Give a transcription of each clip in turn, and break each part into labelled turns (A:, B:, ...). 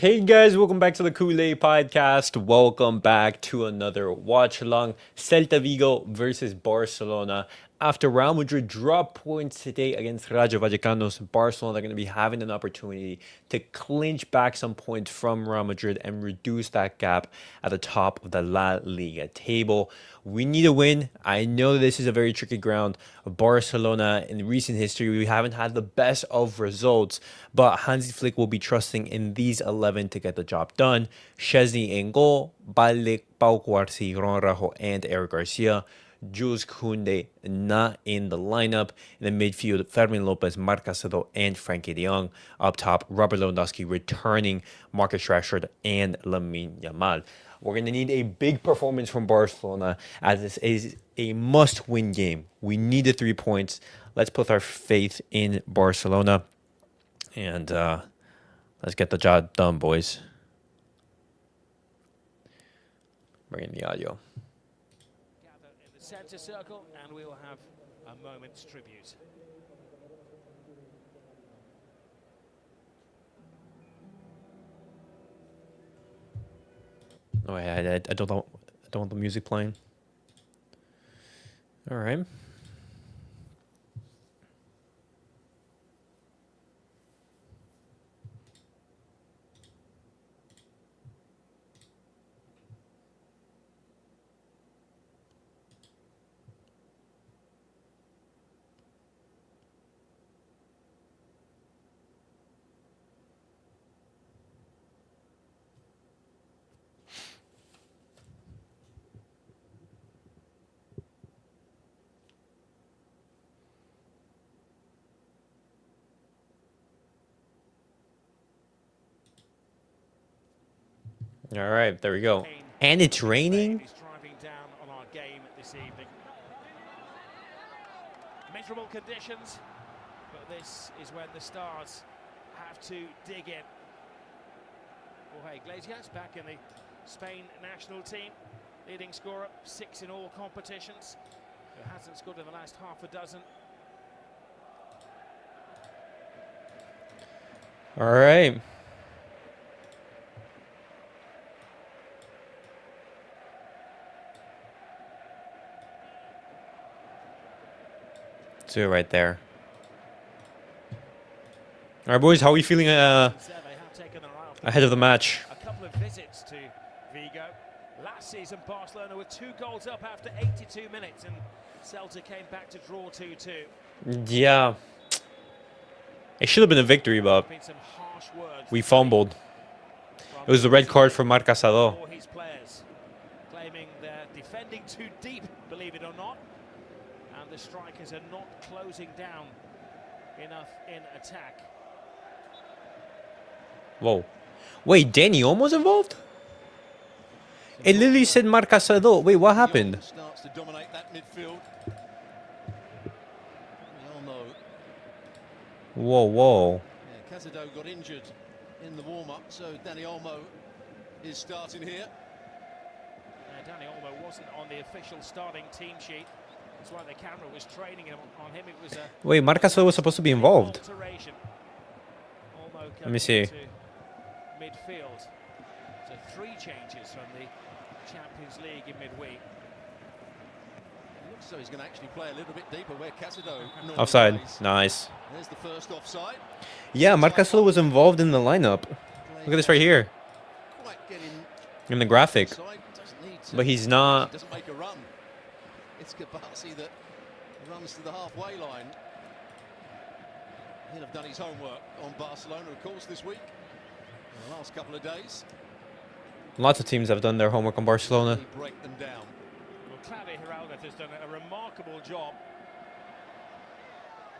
A: Hey guys, welcome back to the CulePodcast. Welcome back to another Watchalong. Celta Vigo versus Barcelona. After Real Madrid dropped points today against Rayo Vallecano's Barcelona, they're going to be having an opportunity to clinch back some points from Real Madrid and reduce that gap at the top of the La Liga table. We need a win. I know this is a very tricky ground. Barcelona, in recent history, we haven't had the best of results, but Hansi Flick will be trusting in these 11 to get the job done. Szczęsny in goal, Balde, Cubarsí, Araujo, and Eric Garcia. Jules Koundé not in the lineup. In the midfield, Fermín Lopez, Casadó, and Frenkie de Jong. Up top, Robert Lewandowski returning Marcus Rashford and Lamine Yamal. We're going to need a big performance from Barcelona as this is a must-win game. We need the 3 points. Let's put our faith in Barcelona. And let's get the job done, boys. Bring in the audio.
B: Center circle, and we will have a moment's tribute.
A: Oh, I don't want the music playing. All right. All right, there we go. And it's raining.
B: He's driving down on our game this evening. Miserable conditions, but this is when the stars have to dig in. Jorge Iglesias back in the Spain national team, leading scorer, 6 in all competitions. Who hasn't scored in the last half a dozen.
A: All right. Do it right there. All right, boys, how are we feeling ahead of the match?
B: A couple of visits to Vigo. Last season, Barcelona were 2 goals up after 82 minutes, and Celta came back to draw 2-2.
A: Yeah. It should have been a victory, but we fumbled. It was the red card for Casadó.
B: His players claiming they're defending too deep, believe it or not. And the strikers are not closing down enough in attack.
A: Whoa. Wait, Dani Olmo's involved? It literally said Casadó. Wait, what happened?
C: Starts to dominate that midfield.
A: Whoa.
C: Yeah, Casadó got injured in the warm-up, so Dani Olmo is starting here.
B: Dani Olmo wasn't on the official starting team sheet. That's why the camera was training on him. It was a
A: Wait, Casadó was supposed to be involved.
B: Let
A: me see.
B: Midfield. So 3 changes from the Champions League in midweek.
C: It looks so he's going to actually play a little bit deeper where Casadó
A: Offside.
C: plays.
A: Nice.
C: There's the first offside.
A: Yeah, Casadó was involved in the lineup. Look at this right here.
C: Quite getting
A: In the graphic.
C: offside. Doesn't need to.
A: But he's not.
C: Doesn't make a run. It's Cubarsí that runs to the halfway line. He'll have done his homework on Barcelona, of course, this week. In the last couple of days.
A: Lots of teams have done their homework on Barcelona.
C: He break them down.
B: Well, Claudio Heraldo has done a remarkable job.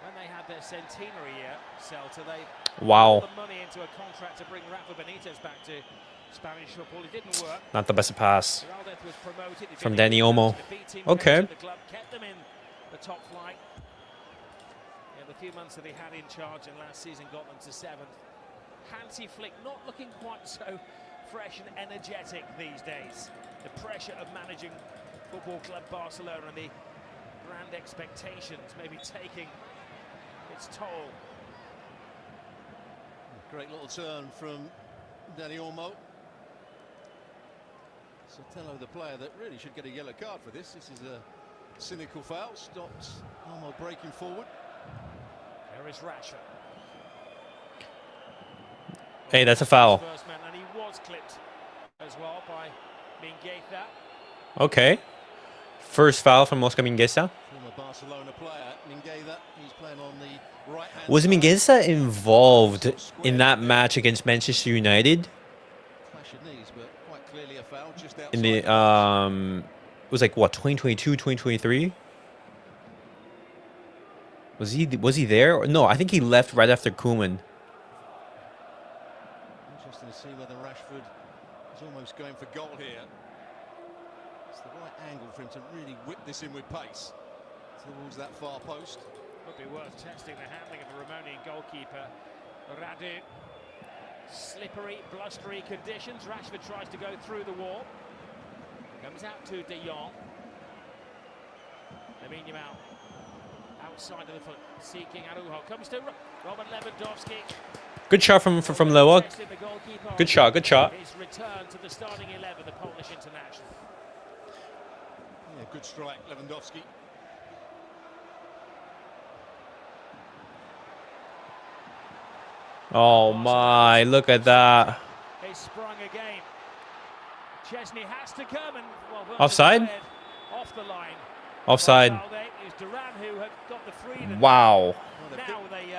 B: When they had their centenary year, Celta, they
A: Wow.
B: put the money into a contract to bring Rafa Benitez back to Spanish football. It didn't work.
A: Not the best pass.
B: Heraldo was promoted. He
A: From
B: did
A: Dani Olmo. Okay.
B: The club kept them in the top flight. Yeah, the few months that he had in charge and last season got them to 7th. Hansi Flick not looking quite so fresh and energetic these days. The pressure of managing Football Club Barcelona and the grand expectations maybe taking its toll.
C: Great little turn from Dani Olmo. Sotelo, the player that really should get a yellow card for this. This is a cynical foul. Stops Olmo breaking forward.
B: There is Rashford.
A: Hey, that's a foul.
B: First man, and he was clipped as well by Mingueza.
A: Okay. First foul from Oscar Mingueza.
C: Former Barcelona player, Mingueza. He's playing on the right hand.
A: Was Mingueza involved in that match against Manchester United?
C: Clash of knees, but quite clearly a foul just outside.
A: In the it was like what, 2022, 2023? Was he there? Or, no, I think he left right after Koeman.
C: Interesting to see whether Rashford is almost going for goal here. It's the right angle for him to really whip this in with pace towards that far post.
B: Would be worth testing the handling of the Romanian goalkeeper. Radu. Slippery, blustery conditions. Rashford tries to go through the wall. Comes out to De Jong. Lamine Yamal outside of the foot, seeking Araujo. Comes to Robert Lewandowski.
A: Good shot from Lewa. Good shot, good shot.
B: His return to the starting 11, the Polish international.
C: Yeah, good strike, Lewandowski.
A: Oh my, look at that.
B: He sprung again. Szczęsny has to come and
A: Offside?
B: Off the line.
A: Offside.
B: Balde is Duran who had got the freedom.
A: Wow.
B: Now they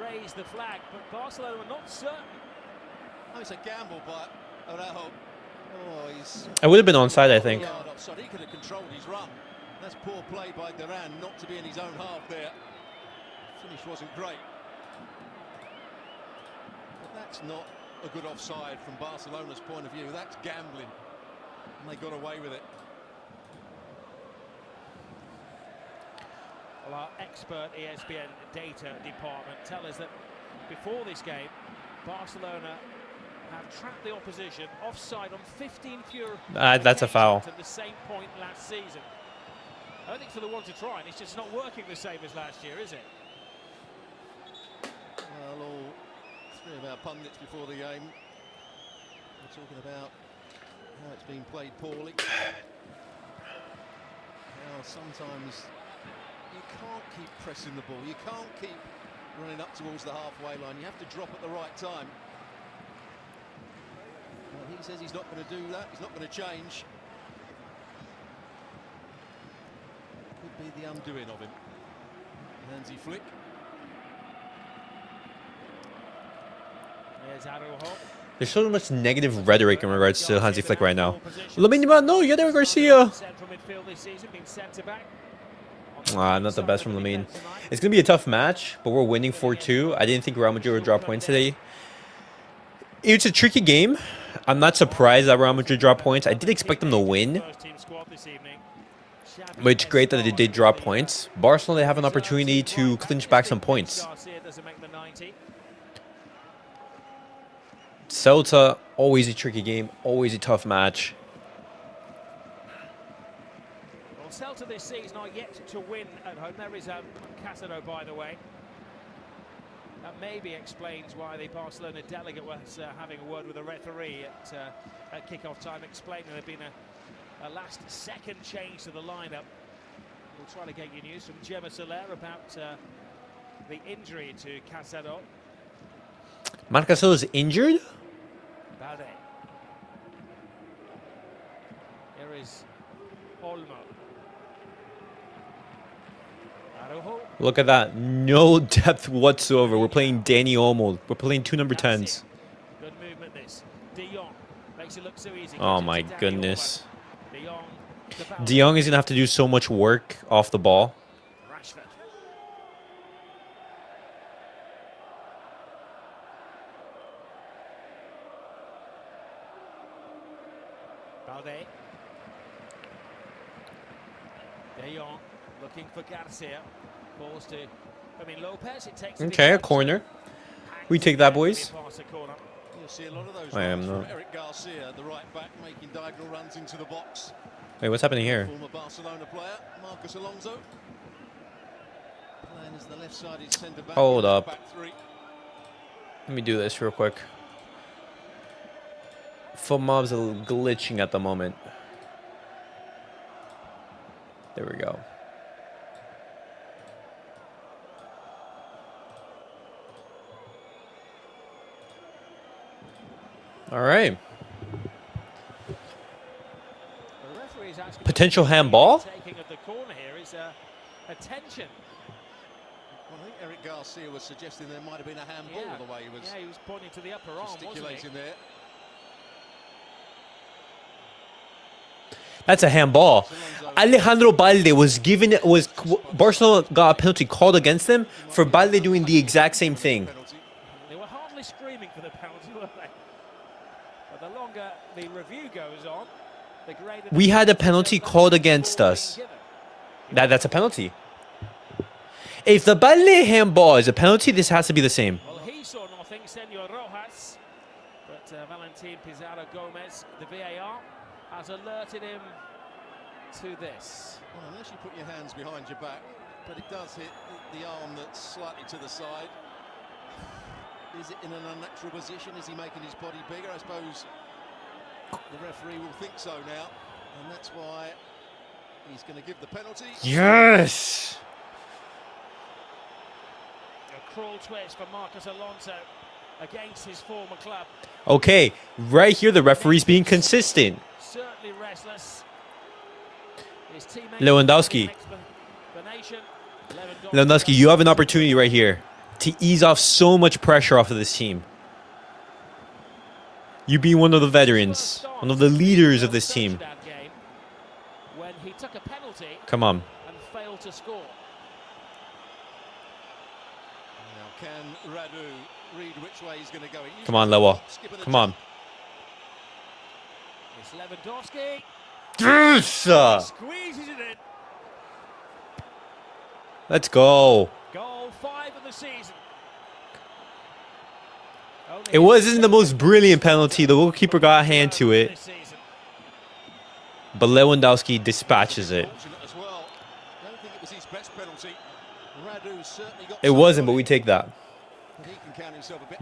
B: raise the flag, but Barcelona were not certain.
C: Oh, it's a gamble by Araujo. Oh, he's...
A: It would have been onside, I think.
C: Offside. He could have controlled his run. That's poor play by Duran, not to be in his own half there. Finish wasn't great. But that's not a good offside from Barcelona's point of view. That's gambling. And they got away with it.
B: Well, our expert ESPN data department tell us that before this game, Barcelona have trapped the opposition offside on 15 fewer.
A: That's a foul.
B: At the same point last season. I don't think for the one to try, and it's just not working the same as last year, is it?
C: Well, all three of our pundits before the game were talking about how it's been played poorly. How sometimes you can't keep pressing the ball. You can't keep running up towards the halfway line. You have to drop at the right time. Well, he says he's not going to do that. He's not going to change. Could be the undoing of him. Hansi flick.
B: There's Araujo.
A: There's so much negative rhetoric in regards to Hansi Flick right now. Lamine Yamal, no, you got Garcia.
B: Central midfield this season, being centre back.
A: Not the best from Lamine. It's going to be a tough match, but we're winning 4-2. I didn't think Real Madrid would drop points today. It's a tricky game. I'm not surprised that Real Madrid dropped points. I did expect them to win. But it's great that they did drop points. Barcelona, they have an opportunity to clinch back some points. Celta, always a tricky game, always a tough match.
B: Well, Celta this season are yet to win at home. There is Casadó, by the way. That maybe explains why the Barcelona delegate was having a word with the referee at kick-off time, explaining there had been a last-second change to the lineup. We'll try to get you news from Gemma Soler about the injury to Casadó.
A: Marcasol is injured?
B: Balde. Here is Olmo. Araujo.
A: Look at that. No depth whatsoever. We're playing Dani Olmo. We're playing two number 10s.
B: Good movement this. De Jong makes it look so easy.
A: Oh my goodness.
B: De Jong.
A: De Jong is going to have to do so much work off the ball.
B: Rashford. Balde. De Jong looking for Garcia. Balls to Lopez. It takes
A: Okay, a corner. We take that, boys.
C: You'll see a lot of those
A: I am
C: runs from
A: not.
C: Eric Garcia, the right back, making diagonal runs into the box.
A: Wait, what's happening here?
C: Former Barcelona player, Marcos Alonso. Playing as the left-sided centre back.
A: Hold
C: in the
A: up.
C: back three.
A: Let me do this real quick. foot mob's a little glitching at the moment. There we go. All right. Potential handball?
B: Taking of the corner here is attention.
C: Well, I think Eric Garcia was suggesting there might have been a handball the way he was.
B: Yeah, he was pointing to the upper arm,
C: gesticulating there.
A: That's a handball. Alejandro Balde Barcelona got a penalty called against them for Balde doing the exact same thing.
B: They were hardly screaming for the penalty, were they? But the longer the review goes on, the greater.
A: We had a penalty called against us. That's a penalty. If the Balde handball is a penalty, this has to be the same.
B: Well, he saw nothing, Senor Rojas, but Valentin Pizarro Gomez, the VAR, has alerted him to this.
C: Well, unless you put your hands behind your back, but it does hit the arm that's slightly to the side. Is it in an unnatural position? Is he making his body bigger? I suppose the referee will think so now, and that's why he's going to give the penalty.
A: Yes!
B: A cruel twist for Marcos Alonso against his former club.
A: Okay, right here the referee's being consistent.
B: Certainly restless. His teammate
A: Lewandowski. Lewandowski, you have an opportunity right here to ease off so much pressure off of this team. You being one of the veterans, one of the leaders of this team.
B: When he took a penalty
A: Come on.
B: and failed to score.
C: Now can Radu read which way he's going to go?
A: Come on, Lewa. Come on.
B: It's Lewandowski.
A: Yes!
B: Squeezes it in.
A: Let's go.
B: Goal 5 of the season.
A: It wasn't the most brilliant penalty. The goalkeeper got a hand to it. But Lewandowski dispatches it. It wasn't, but we take that.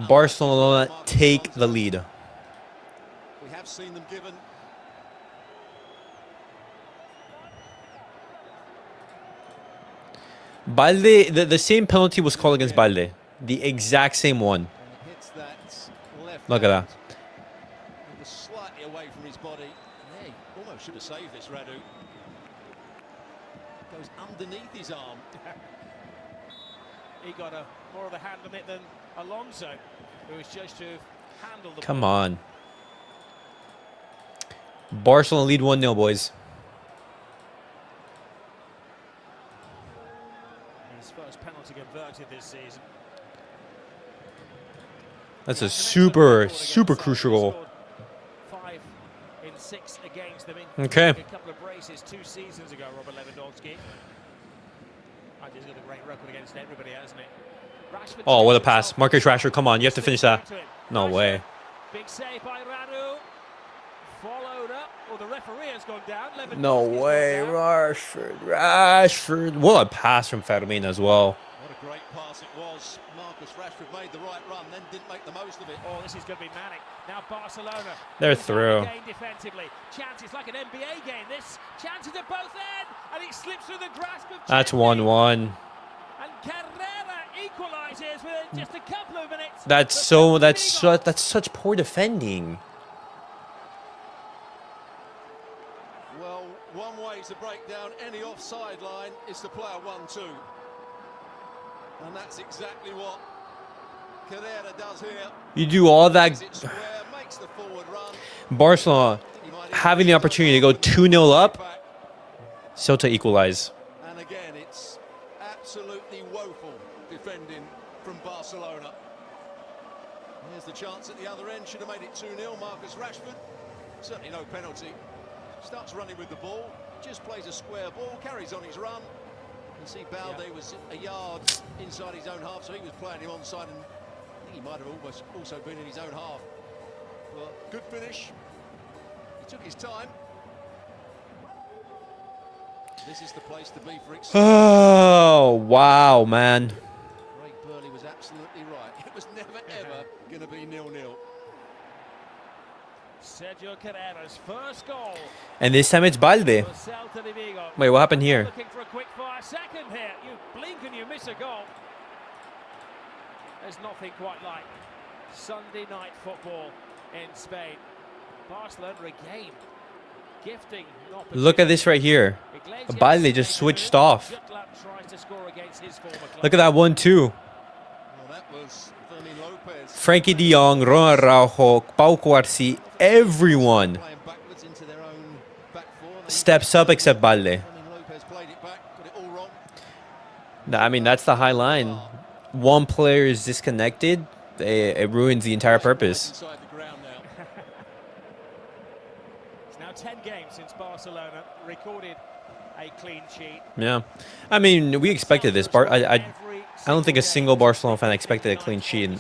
A: Barcelona take the lead.
C: We have seen them given.
A: Balde, the same penalty was called against Balde. The exact same one. Look at that.
C: He was slightly away from his body. Yeah, he almost should have saved this, Radu. Goes underneath his arm.
B: He got more of a hand on it than Alonso, who was judged to handle the
A: Come
B: ball.
A: on. Barcelona lead 1-0, boys.
B: His first penalty converted this season.
A: That's a super crucial goal.
B: 5 in 6 against them.
A: Okay.
B: A couple of braces 2 seasons ago, Robert Lewandowski. He's got a great record against everybody, hasn't he? Rashford.
A: Oh, what a pass. Marcus Rashford, come on. You have to finish that. No way.
B: Big save by Radu. Followed up. Well, the referee has gone down.
A: No way, Rashford. What a pass from Fermín as well.
C: What a great pass it was. Marcus Rashford made the right run, then didn't make the most of it.
B: Oh, this is going to be manic. Now Barcelona.
A: They're through.
B: Defensively. Chances like an NBA game. This chances at both ends, and it slips through the grasp of
A: That's
B: Szczęsny.
A: 1-1.
B: And Carrera equalises with just a couple of minutes.
A: That's such poor defending.
C: Well, one way to break down any offside line is to play a 1-2. And that's exactly what Carrera does here.
A: You do all that.
C: Square, makes the forward run.
A: Barcelona having the opportunity to go 2-0 up. Celta equalize.
C: And again, it's absolutely woeful defending from Barcelona. Here's the chance at the other end. Should have made it 2-0. Marcus Rashford. Certainly no penalty. Starts running with the ball. Just plays a square ball. Carries on his run. You see Balde was a yard inside his own half, so he was playing him onside, and I think he might have almost also been in his own half. But good finish. He took his time. This is the place to be for excitement.
A: Oh, wow, man.
C: Craig Burley was absolutely right. It was never, ever going to be 0-0.
B: Sergio Carrera's first goal.
A: And this time it's Balde.
B: For Celta Vigo.
A: Wait, what happened here?
B: Looking for a quick fire second here. You blink and you miss a goal. There's nothing quite like Sunday night football in Spain. Barcelona again gifting an opportunity.
A: Look at this right here. Balde just switched off. Look at that 1-2.
C: Well, that was Fermín Lopez.
A: Frankie de Jong, Araujo, Cubarsí, everyone
C: Playing backwards into their own back four.
A: steps up except Balde.
C: Fermín Lopez played it back, got it all wrong.
A: I mean, that's the high line. One player is disconnected, it ruins the entire purpose.
C: Inside the ground now.
B: It's now 10 games since Barcelona recorded a clean sheet.
A: Yeah. I mean, we expected this. I don't think a single Barcelona fan expected a clean sheet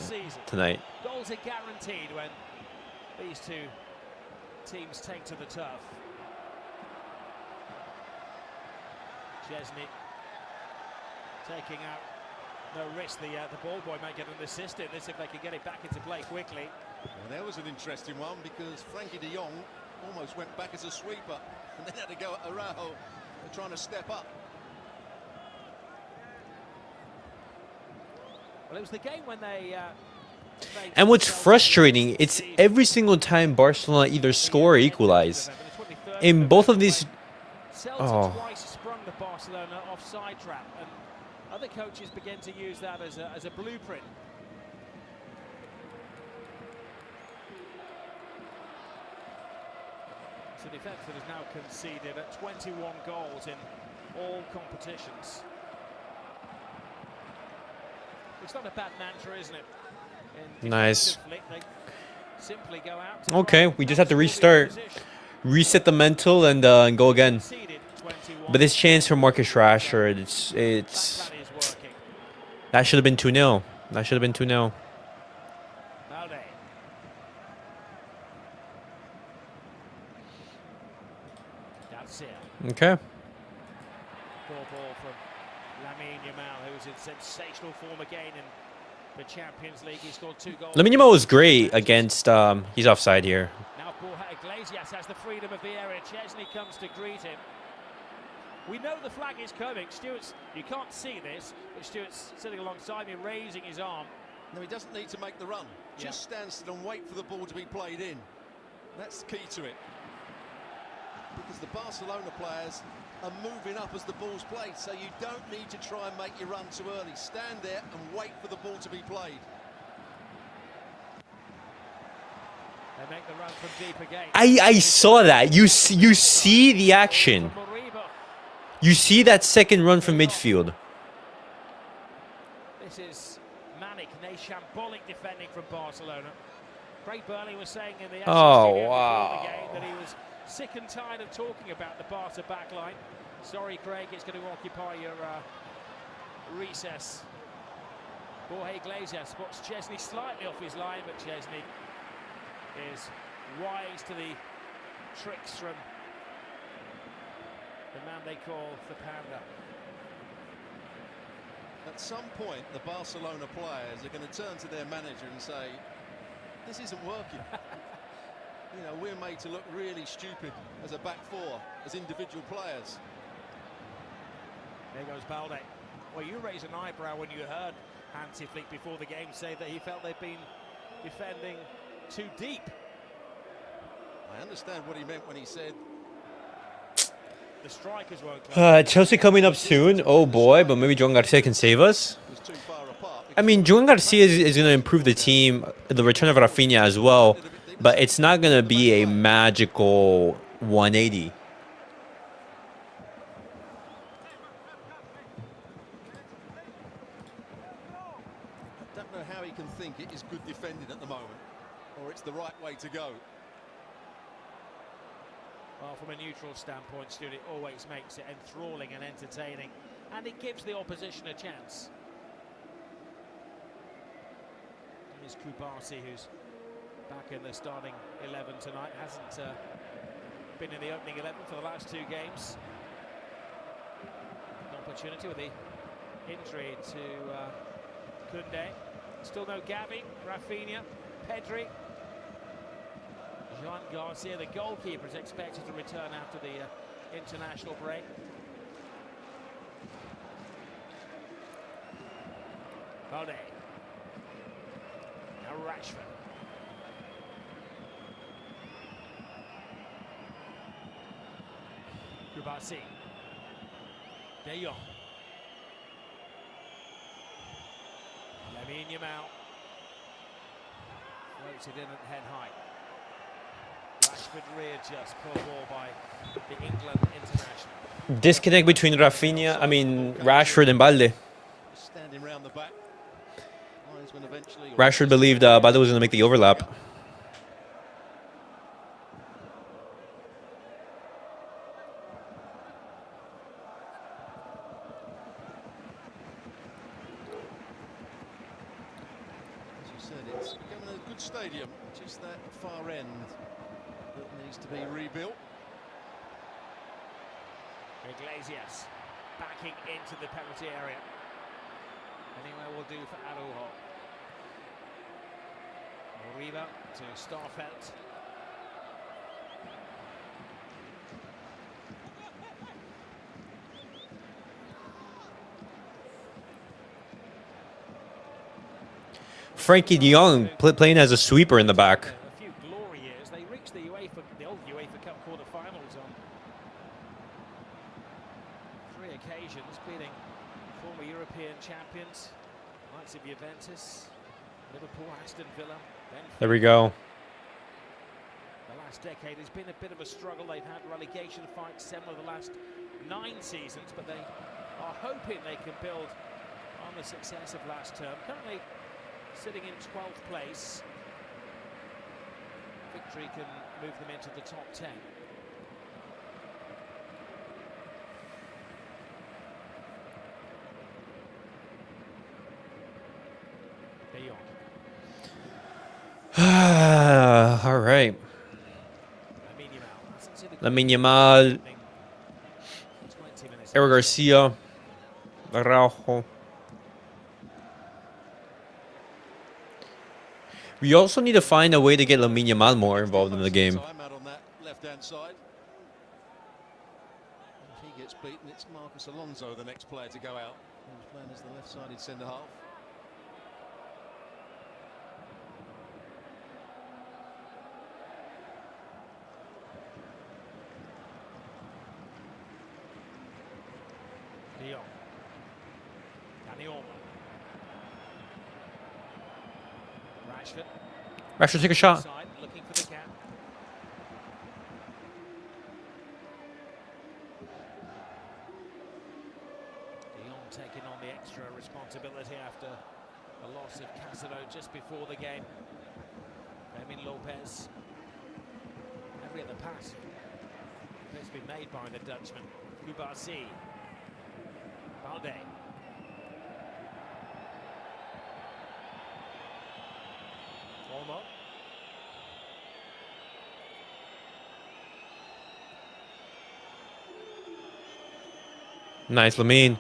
A: tonight.
B: Goals are guaranteed when these two teams take to the turf. Szczęsny taking out no risk. The ball boy might get an assist in this if they can get it back into play quickly.
C: Well, there was an interesting one because Frankie de Jong almost went back as a sweeper and then had to go at Araujo trying to step up.
B: Well, it was the game when they
A: And what's frustrating, it's every single time Barcelona either score or equalize. In both of these...
B: Celta twice sprung the Barcelona offside trap, and other coaches began to use that as a blueprint. It's a defence that has now conceded at 21 goals in all competitions. It's not a bad mantra, isn't it?
A: Nice.
B: They simply go out
A: Okay, we just have to restart. Reset the mental and go again. But this chance for Marcus Rashford, it's that should have been 2-0. That should have been 2-0.
B: Balde. That's it.
A: Okay.
B: Poor ball from Lamine Yamal, who's in sensational form again in the Champions League. He scored 2 goals.
A: Lamine Yamal was great against... he's offside here.
B: Now Iglesias has the freedom of the area. Szczęsny comes to greet him. We know the flag is coming. Stewart's, you can't see this, but Stewart's sitting alongside me, raising his arm.
C: No, he doesn't need to make the run. Just stand still and wait for the ball to be played in. That's key to it. Because the Barcelona players are moving up as the ball's played, so you don't need to try and make your run too early. Stand there and wait for the ball to be played.
B: They make the run from deep again.
A: I saw that. You see the action. You see that second run from midfield.
B: This is manic, shambolic defending from Barcelona. Craig Burley was saying in the before the game that he was sick and tired of talking about the Barca backline. Sorry, Craig, it's going to occupy your recess. Borja Iglesias spots Szczęsny slightly off his line, but Szczęsny is wise to the tricks from the man they call the Panda.
C: At some point, the Barcelona players are going to turn to their manager and say, this isn't working. You know, we're made to look really stupid as a back four, as individual players.
B: There goes Balde. Well, you raised an eyebrow when you heard Hansi before the game say that he felt they'd been defending too deep.
C: I understand what he meant when he said
B: the strikers won't
A: Chelsea coming up soon. Oh boy, but maybe Jong can save us.
C: too far apart.
A: I mean, Jong is going to improve the team, the return of Rafinha as well, but it's not going to be a magical 180.
C: I don't know how he can think it is good defending at the moment, or it's the right way to go.
B: Well, from a neutral standpoint, Stuart, it always makes it enthralling and entertaining, and it gives the opposition a chance. Here's Cubarsí, who's back in the starting 11 tonight, hasn't been in the opening 11 for the last 2 games. An opportunity with the injury to Koundé. Still no Gavi, Rafinha, Pedri, Jean Garcia, the goalkeeper, is expected to return after the international break. Balde. Now Rashford. Cubarsí. Jong. Lamine Yamal. Floats it in at head height. Rashford readjusts, poor ball by the England international.
A: Disconnect between Rashford and Balde.
C: Standing round the back. Linesman eventually.
A: Rashford believed Balde was going to make the overlap.
C: It's becoming a good stadium, just that far end that needs to be rebuilt.
B: Iglesias backing into the penalty area. Anywhere will do for Araujo. Arriba to Starfelt.
A: Frankie de Jong playing as a sweeper in the back.
B: A few glory years. They reached the old UEFA Cup quarter-finals on 3 occasions, beating former European champions, likes of Juventus, Liverpool, Aston Villa.
A: There we go.
B: The last decade has been a bit of a struggle. They've had relegation fights 7 of the last 9 seasons, but they are hoping they can build on the success of last term. Currently sitting in 12th place. Victory can move them into the top 10. De Jong.
A: All right. Lamine Yamal, Eric Garcia, Araujo. We also need to find a way to get Lamine Yamal more involved in the game.
C: Out on that left-hand side. If he gets beaten, it's Marcos Alonso, the next player to go out. He's playing as the left-sided centre-half.
B: De Jong. Daniel. Rashford.
A: Rashford, take a shot.
B: Side, looking for the gap. De Jong taking on the extra responsibility after a loss of Casadó just before the game. Fermín Lopez. Every other pass has been made by the Dutchman. Cubarsí. Balde. Olmo.
A: Nice, Lamine.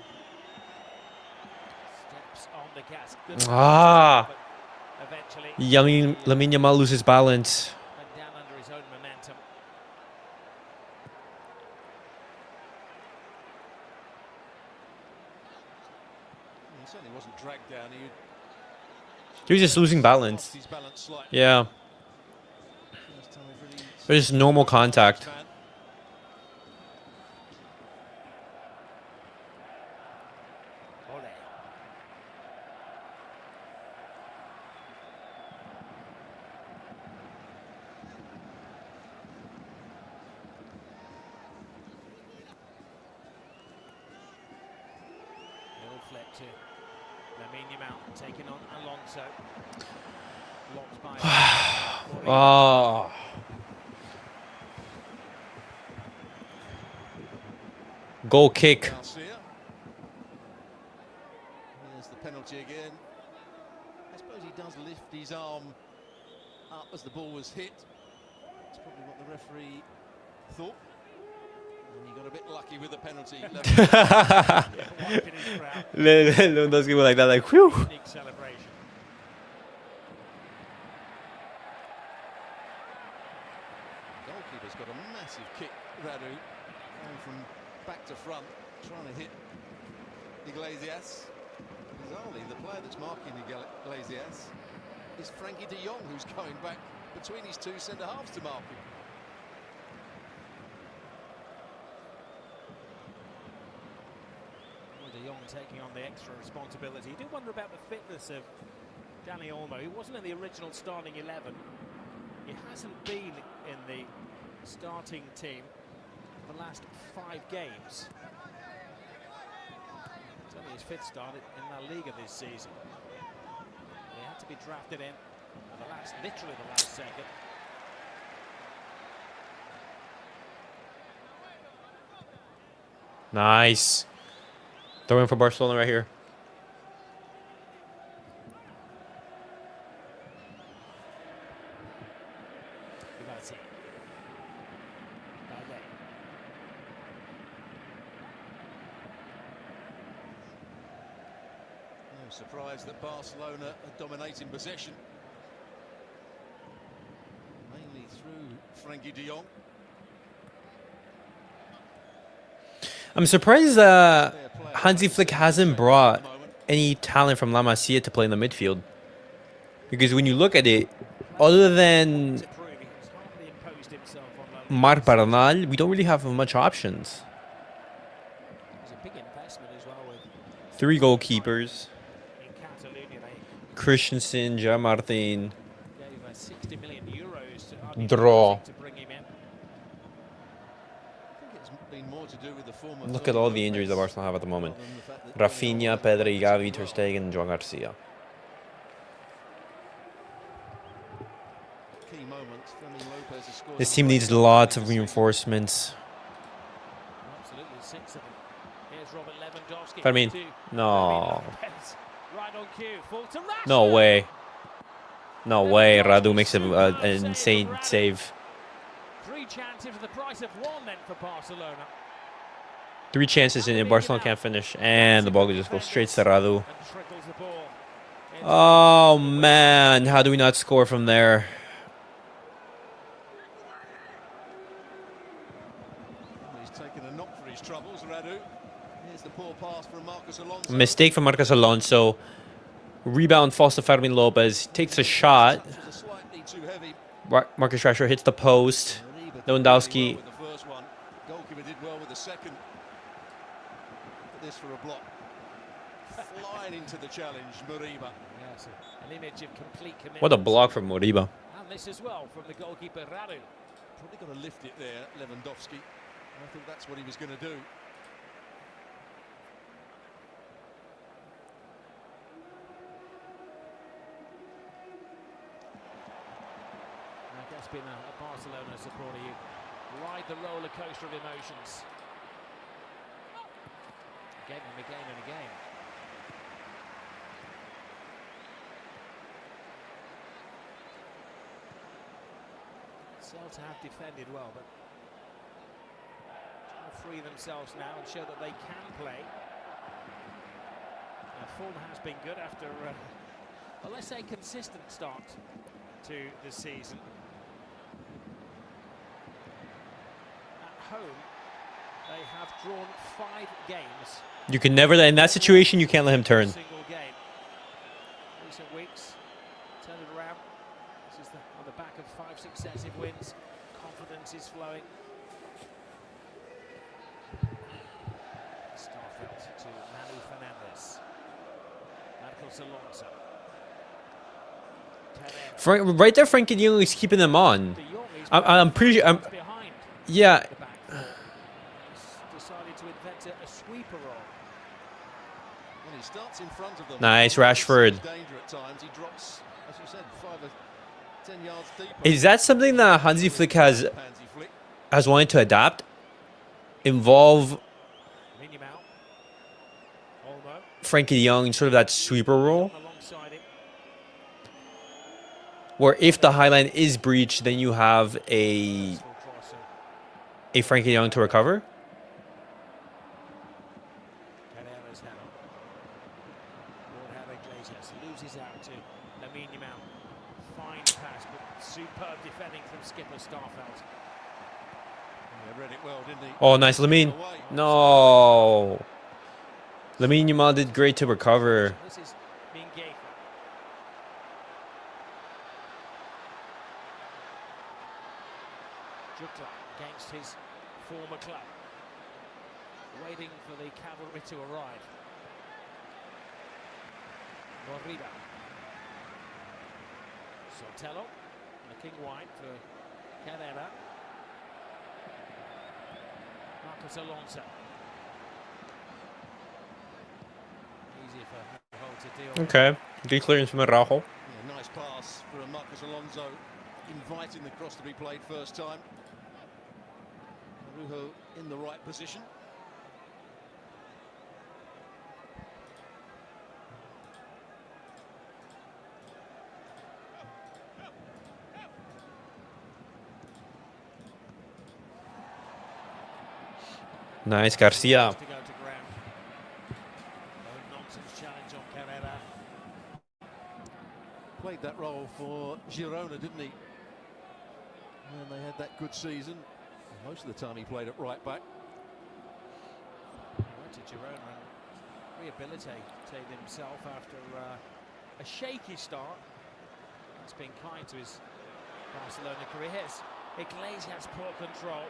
B: Steps on the gas. Good
A: Ah.
B: but eventually
A: Young Lamine Yamal loses balance.
B: went down under his own momentum.
C: He certainly wasn't dragged down.
A: He was just losing balance.
C: Lost his balance slightly.
A: Yeah.
C: First time we've really
A: It was just normal contact.
C: man.
B: Ole. Little flip to Lamine Yamal, taking on Alonso. Blocked by
A: Oh. Goal kick.
C: Garcia. There's the penalty again. I suppose he does lift his arm up as the ball was hit. That's probably what the referee thought. And he got a bit lucky with the penalty.
B: wiping his brow.
A: Lewandowski was like that, like, whew.
B: Unique celebration.
C: Going from back to front, trying to hit Iglesias. Bizarrely, the player that's marking Iglesias is Frankie de Jong, who's going back between his two centre-halves to mark him.
B: De Jong taking on the extra responsibility. You do wonder about the fitness of Dani Olmo. He wasn't in the original starting 11. He hasn't been in the starting team for the last 5 games. It's only his 5th start in La Liga this season. He had to be drafted in at literally the last second.
A: Nice. Throw in for Barcelona right here.
B: Cubarsí. Balde.
C: No surprise that Barcelona are dominating possession. Mainly through Frankie de Jong.
A: I'm surprised Hansi Flick hasn't brought any talent from La Masia to play in the midfield. Because when you look at it, other than Marc Bernal, we don't really have much options. 3 goalkeepers. Christensen, Jean-Martin. Draw. Look at all the injuries that Barcelona have at the moment. Rafinha, Pedri, Gavi, Ter Stegen, and João Garcia. This team needs lots of reinforcements. Fermín. No. No way. No way. Radu makes an insane save.
B: 3 chances for the price of 1 then for Barcelona.
A: 3 chances and Barcelona can't finish. And the ball just goes straight to Radu. Oh, man. How do we not score from there?
C: He's taken a knock for his troubles, Radu. Here's the poor pass from Marcos Alonso.
A: Mistake from Marcos Alonso. Rebound falls to Fermín López. Takes a shot. Marcus Rashford hits the post. Lewandowski.
C: Goalkeeper did well with the second. This for a block. Flying into the challenge, Moriba.
B: Yes, an image of complete commitment.
A: What a block from Moriba.
B: And this as well from the goalkeeper, Radu.
C: Probably going to lift it there, Lewandowski. I think that's what he was going to do.
B: I guess being a Barcelona supporter, you ride the roller coaster of emotions. Again and again and again. Celta have defended well, but trying to free themselves now and show that they can play. Form has been good after, well, let's say, consistent start to the season. At home, they have drawn 5 games.
A: You can never, in that situation, you can't let him turn.
B: Single game. Recent weeks, turn it around. This is on the back of 5 successive wins. Confidence is flowing. Starfelt to Manu Fernandez. Marcos Alonso.
A: Right there, Frankie de Jong is keeping them on. I'm pretty sure. Yeah.
B: Decided to invent a sweeper roll.
C: When he starts in front of them,
A: Nice, Rashford.
C: danger at times. He drops, as you said, 5 or 10 yards deep.
A: Is that something that Hansi Flick has wanted to adapt? Involve Frankie de Jong in sort of that sweeper role? Where if the high line is breached, then you have a Frankie de Jong to recover?
B: Loses out to Lamine Yamal. Fine pass, but superb defending from skipper Starfelt.
C: Yeah, read it well, didn't he?
A: Oh, nice, Lamine. No. Lamine Yamal did great to recover.
B: This is Mingue. Jukla against his former club. Waiting for the cavalry to arrive. Morida. Sotelo. Looking wide for Carrera. Marcos Alonso. Easy for Araujo to deal with.
A: Okay. Good clearance from Araujo.
C: Yeah, nice pass for Marcos Alonso, inviting the cross to be played first time. Araujo in the right position.
A: Nice, Garcia.
B: To go to ground. No nonsense challenge on Carrera.
C: Played that role for Girona, didn't he? And they had that good season. Most of the time he played at right back.
B: He went to Girona and rehabilitated himself after a shaky start. He's been kind to his Barcelona career. Here's Iglesias, poor control.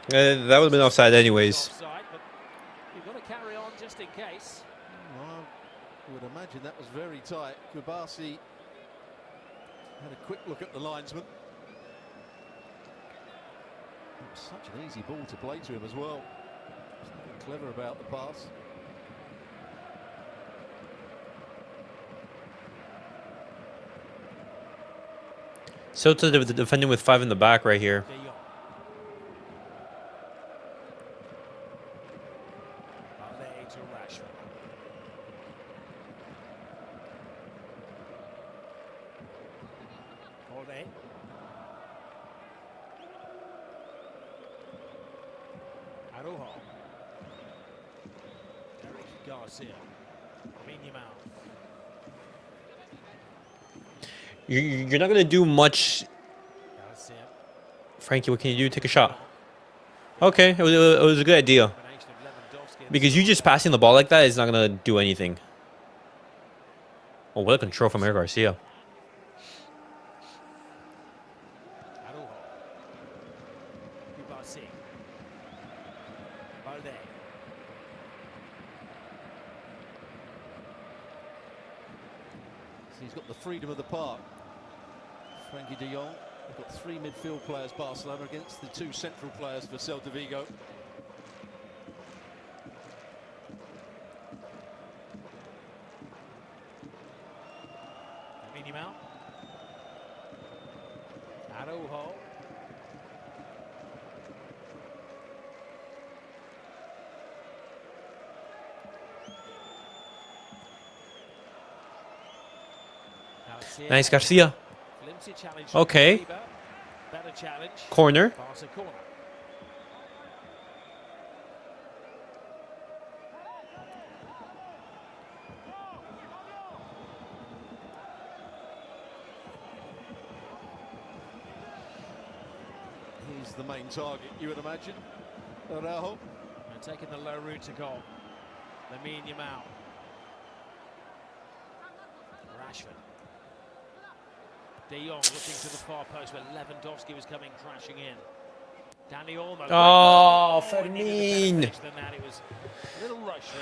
A: That would have been offside anyways.
B: Offside, but you've got to carry on just in case.
C: Well, I would imagine that was very tight. Cubarsí had a quick look at the linesman. It was such an easy ball to play to him as well. Something clever about the pass.
A: Celta defending with 5 in the back right here.
B: De Jong. Balde to Rashford. Balde. Araujo. Garcia. Lamine Yamal.
A: You're not going to do much.
B: Garcia.
A: Frankie, what can you do? Take a shot. Okay, it was a good idea.
B: Combination of Lewandowski and
A: Because you just passing the ball like that is not going to do anything. Oh, what a control from Eric Garcia.
B: Araujo. Cubarsí. Balde.
C: So he's got the freedom of the park. Frankie de Jong. They've got 3 midfield players, Barcelona, against the 2 central players for Celta Vigo.
B: Lamine Yamal. Araujo. Garcia.
A: Nice, Garcia.
B: Flimsy challenge.
A: Okay.
B: Better challenge.
A: Corner.
B: Barca corner.
C: He's the main target, you would imagine. Araujo.
B: And taking the low route to goal. Lamine Yamal. Rashford. De Jong looking to the far post where Lewandowski was coming crashing in. Danny Olmo.
A: Oh,
B: He needed a better
A: Fermín.
B: finish than that. It was a little rushed.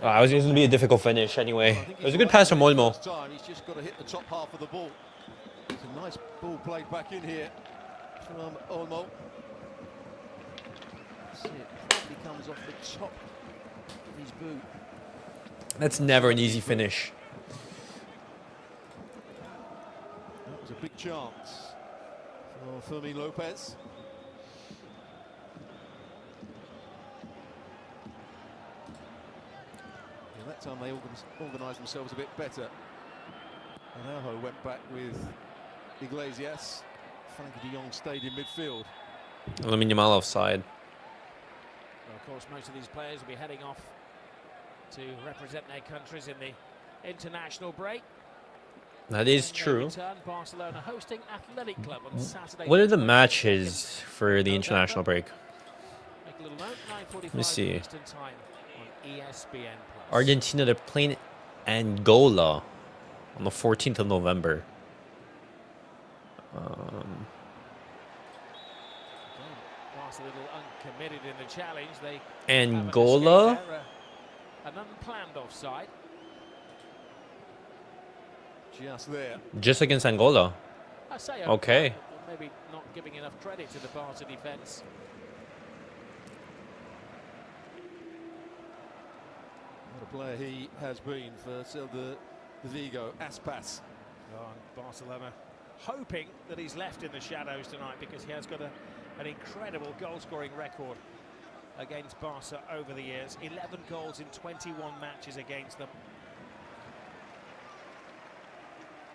A: It was going to be a difficult finish anyway.
C: I think
A: It was a
C: he's
A: good
C: right
A: pass from
C: for his
A: Olmo.
C: first time. He's just got to hit the top half of the ball. It's a nice ball played back in here from Olmo. See, it probably comes off the top of his boot.
A: That's never an easy finish.
C: That was a big chance for Fermín Lopez. Yeah, that time they organised themselves a bit better. Araujo went back with Iglesias. Frankie de Jong stayed in midfield.
A: Lamine Yamal offside.
B: Well, of course, most of these players will be heading off to represent their countries in the international break.
A: That is true.
B: Return, Barcelona hosting Athletic Club on Saturday.
A: What are the matches for the international break?
B: Make a little note, 9:45
A: Let me see.
B: Eastern time on ESPN+.
A: Argentina, they're playing Angola on the 14th of November.
B: Whilst a little uncommitted in the challenge, they
A: Angola?
B: have an unplanned offside.
C: Just there.
A: Just against Angola.
B: I say
A: Okay.
B: maybe not giving enough credit to the Barça defence.
C: What a player he has been for Celta Vigo, Aspas.
B: Barcelona hoping that he's left in the shadows tonight, because he has got an incredible goal-scoring record against Barca over the years. 11 goals in 21 matches against them.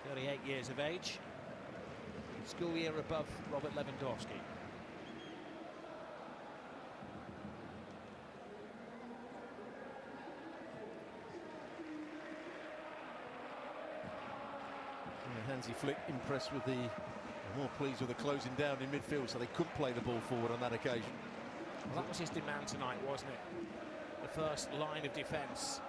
B: 38 years of age. School year above Robert Lewandowski.
C: Hansi Flick impressed with more pleased with the closing down in midfield, so they couldn't play the ball forward on that occasion.
B: Well, that was his demand tonight, wasn't it? The first line of defence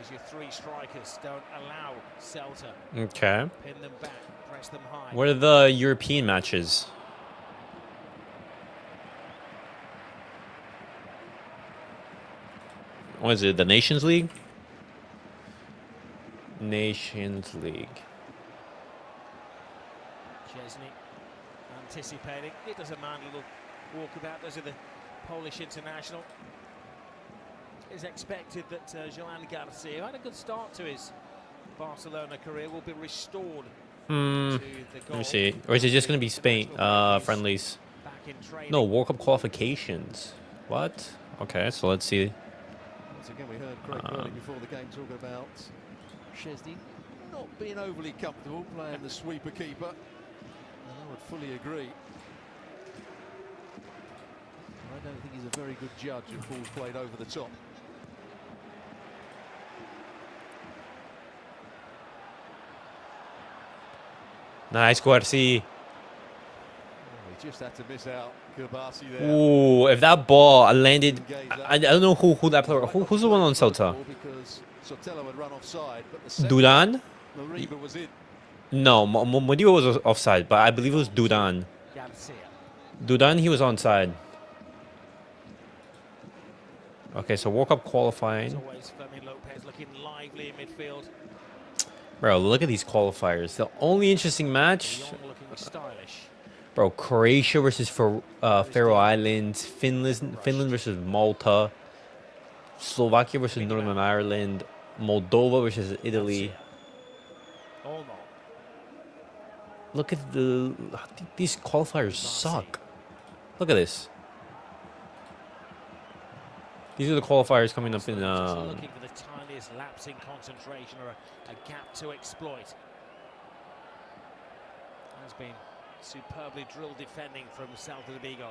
B: is your three strikers. Don't allow Celta.
A: Okay.
B: Pin them back, press them high.
A: What are the European matches? What is it? The Nations League? Nations League.
B: Szczęsny anticipating. It doesn't mind a little walkabout. Those are the Polish international. It's expected that Joan Garcia, who had a good start to his Barcelona career, will be restored to the goal.
A: Let me see. Or is it just going to be Spain friendlies?
B: Back in training.
A: No, World Cup qualifications. What? Okay, so let's see.
C: Once again, we heard Craig Burley before the game talking about Szczęsny not being overly comfortable playing the sweeper keeper. And I would fully agree. I don't think he's a very good judge of balls played over the top.
A: Nice, Cubarsí.
C: He just had to miss out. Cubarsí there.
A: Ooh, if that ball landed, I don't know who that player. Who's the one on Celta?
C: Because Sotelo had run offside, but the
A: Duran?
C: Mariba was in.
A: No, Modibo was offside, but I believe it was Duran.
B: Garcia.
A: Duran, he was onside. Okay, so World Cup
B: As
A: qualifying.
B: always, Fermín Lopez looking lively in midfield.
A: Bro, look at these qualifiers. The only interesting match,
B: Jong looking stylish.
A: bro, Croatia versus Faroe Islands, Finland versus Malta, Slovakia versus Northern Ireland, Moldova versus Italy.
B: Olmo.
A: Look at these qualifiers suck. Look at this. These are the qualifiers coming up in.
B: Looking for the tiniest lapse in concentration or a gap to exploit. Has been superbly drilled defending from Celta Vigo.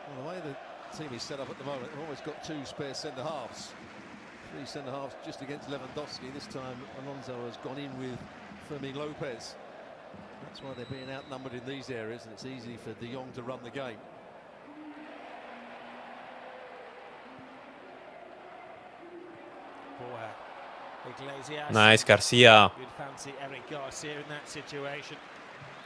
C: Well, the way the team is set up at the moment, they've always got two spare centre-halves. Three centre-halves just against Lewandowski. This time Alonso has gone in with Fermín Lopez. That's why they're being outnumbered in these areas, and it's easy for De Jong to run the game.
B: Iglesias.
A: Nice, Garcia.
B: You'd fancy Eric Garcia in that situation.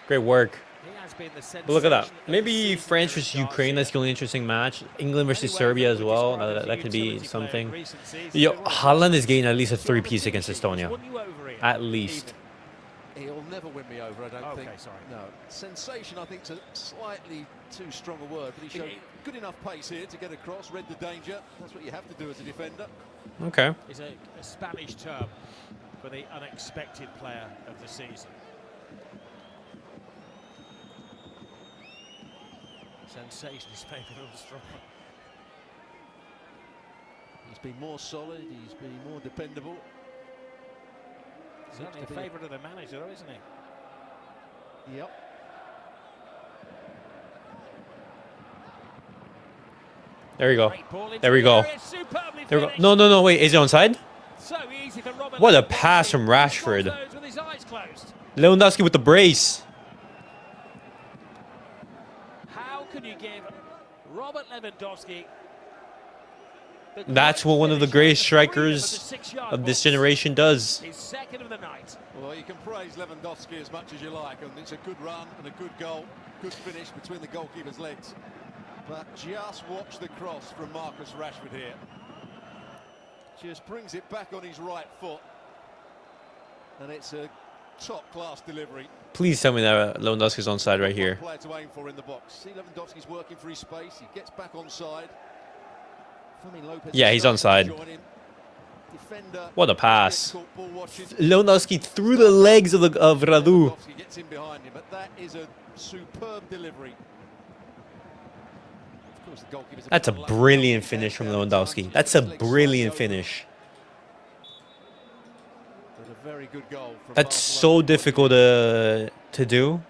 A: Great work.
B: He has been the
A: But look at that.
B: sensation of
A: Maybe
B: the season,
A: France
B: Eric
A: versus Ukraine.
B: Garcia.
A: That's the only interesting match. England versus
B: Anyway,
A: Serbia as
B: we
A: well.
B: described a
A: That
B: few
A: could be
B: utility players
A: something.
B: in recent seasons.
A: Yo,
B: They were
A: Haaland is
B: on
A: getting at least a
B: the
A: three-piece
B: team
A: against
B: sheet.
A: Estonia.
B: Won you over here,
A: At least.
B: even.
C: He'll never win me over, I don't think.
B: Okay, sorry.
C: No. Sensation, I think, is a slightly too strong a word, but he showed good enough pace here to get across, read the danger. That's what you have to do as a defender.
A: Okay.
B: Is a Spanish term for the unexpected player of the season. Sensation is maybe a little strong.
C: He's been more solid, he's been more dependable.
B: Certainly a favourite of the manager, though, isn't he?
C: Yep.
A: There we go.
B: Great ball into
A: There we
B: the
A: go.
B: area, superbly
A: There we go.
B: finished.
A: No, no, no. Wait, is he onside?
B: So easy for Robert
A: What a
B: Lewandowski.
A: pass from
B: He scores
A: Rashford.
B: those with his eyes closed.
A: Lewandowski with the brace.
B: How can you give Robert Lewandowski the
A: That's
B: great
A: what one of the
B: finish
A: greatest
B: at the freedom
A: strikers
B: of the 6-yard
A: of this
B: box?
A: generation does.
B: His second of the night.
C: Well, you can praise Lewandowski as much as you like, and it's a good run and a good goal, good finish between the goalkeeper's legs. But just watch the cross from Marcus Rashford here. Just brings it back on his right foot, and it's a top-class delivery.
A: Please tell me that Lewandowski's onside right here.
C: Player to aim for in the box. See, Lewandowski's working for his space. He gets back onside.
A: Yeah, he's onside. What a pass. Lewandowski through the legs of Radu.
C: Gets in behind him, but that is a superb delivery.
A: That's a brilliant finish from Lewandowski. That's a brilliant finish.
C: Very good goal from
A: That's
C: Barcelona.
A: so difficult to do.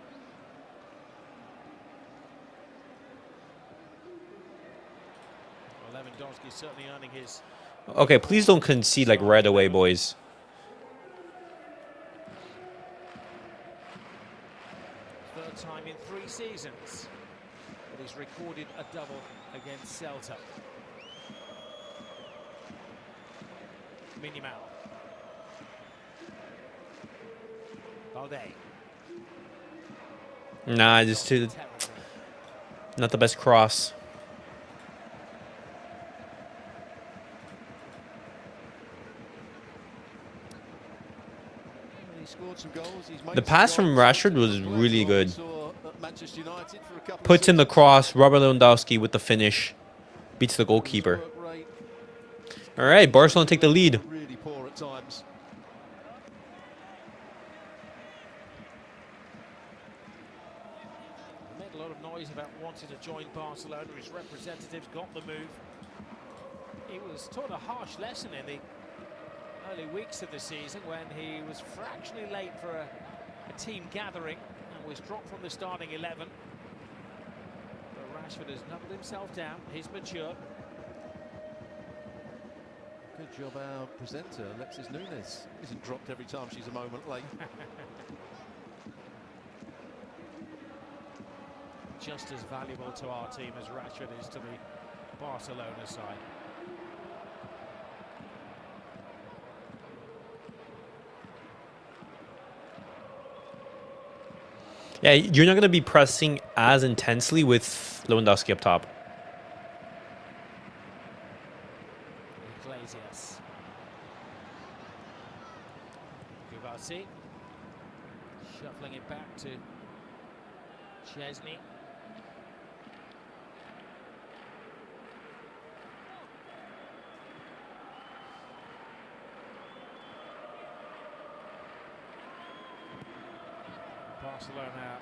B: Well, Lewandowski certainly earning his.
A: Okay, please don't concede like right away, boys.
B: Third time in 3 seasons that he's recorded a double against Celta. Lamine Yamal. Balde.
A: Nah, just too, not the best cross. The pass from Rashford was really good. Puts in the cross. Robert Lewandowski with the finish. Beats the goalkeeper. All right, Barcelona take the lead.
C: Really poor at times.
B: Made a lot of noise about wanting to join Barcelona. His representatives got the move. He was taught a harsh lesson in the early weeks of the season when he was fractionally late for a team gathering and was dropped from the starting 11. But Rashford has knuckled himself down. He's mature.
C: Good job, our presenter, Alexis Nunes, isn't dropped every time she's a moment late.
B: Just as valuable to our team as Rashford is to the Barcelona side.
A: Yeah, you're not going to be pressing as intensely with Lewandowski up top.
B: Iglesias. Cubarsí. Shuffling it back to Szczęsny. Barcelona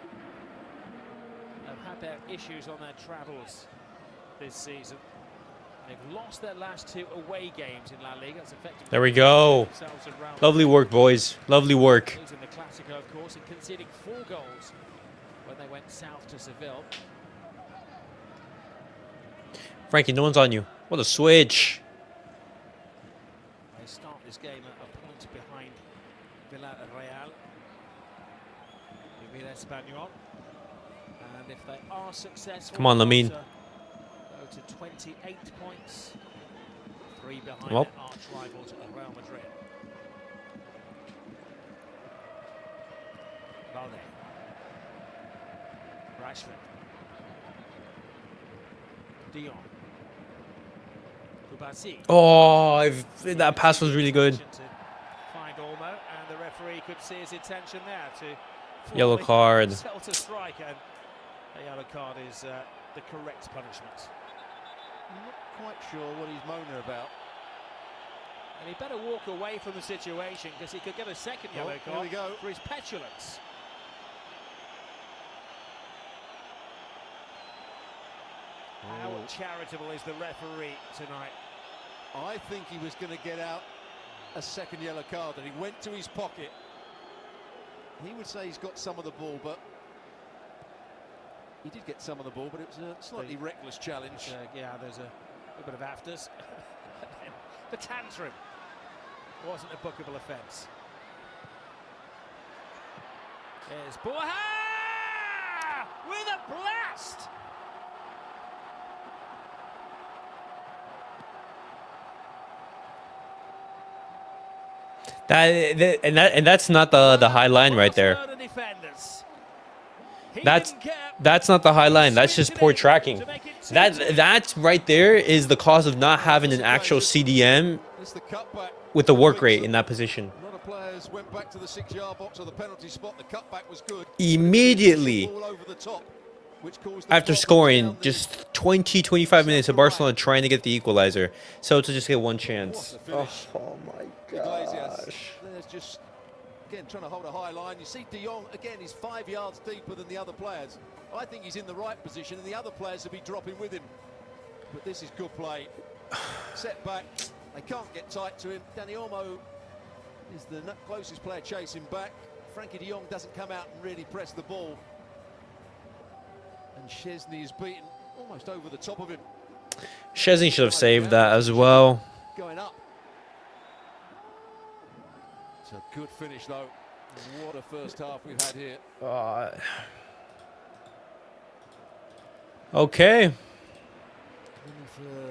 B: have had their issues on their travels this season. They've lost their last 2 away games in La Liga. It's effectively
A: There we go. Lovely work, boys. Lovely work.
B: losing the Clásico, of course, and conceding 4 goals when they went south to Seville.
A: Frankie, no one's on you. What a switch.
B: They start this game at a point behind Villarreal. Espanyol, and if they are successful,
A: Come on, Lamine.
B: Go to 28 points, 3 behind
A: Well.
B: their arch rivals Real Madrid. Balde, Rashford, Jong, Cubarsí.
A: Oh, that pass was really good.
B: To find Olmo, and the referee could see his intention there to.
A: Yellow card.
B: Celta strike, and a yellow card is the correct punishment.
C: I'm not quite sure what he's moaning about.
B: And he better walk away from the situation because he could get a second yellow
C: Here we
B: card
C: go.
B: for his petulance. How charitable is the referee tonight?
C: I think he was going to get out a second yellow card, and he went to his pocket. He would say he's got some of the ball, but he did get some of the ball, but it was a slightly reckless challenge.
B: Yeah, there's A bit of afters. The tantrum wasn't a bookable offence. Here's Borja with a blast.
A: That's not the high line right there. That's not the high line. That's just poor tracking. That's right there is the cause of not having an actual CDM with the work rate in that position.
C: A lot of players went back to the 6-yard box or the penalty spot. The cutback was good.
A: Immediately
C: All over the top, which caused the
A: after scoring just 20-25 minutes of Barcelona trying to get the equalizer. So to just get one chance. Oh my gosh.
C: There's just, again, trying to hold a high line. You see De Jong, again, he's 5 yards deeper than the other players. I think he's in the right position, and the other players will be dropping with him. But this is good play. Set back. They can't get tight to him. Dani Olmo is the closest player chasing back. Frankie de Jong doesn't come out and really press the ball. And Szczęsny is beaten almost over the top of him.
A: Szczęsny should have saved that as well.
C: Going up. It's a good finish, though. What a first half we've had here.
A: Okay.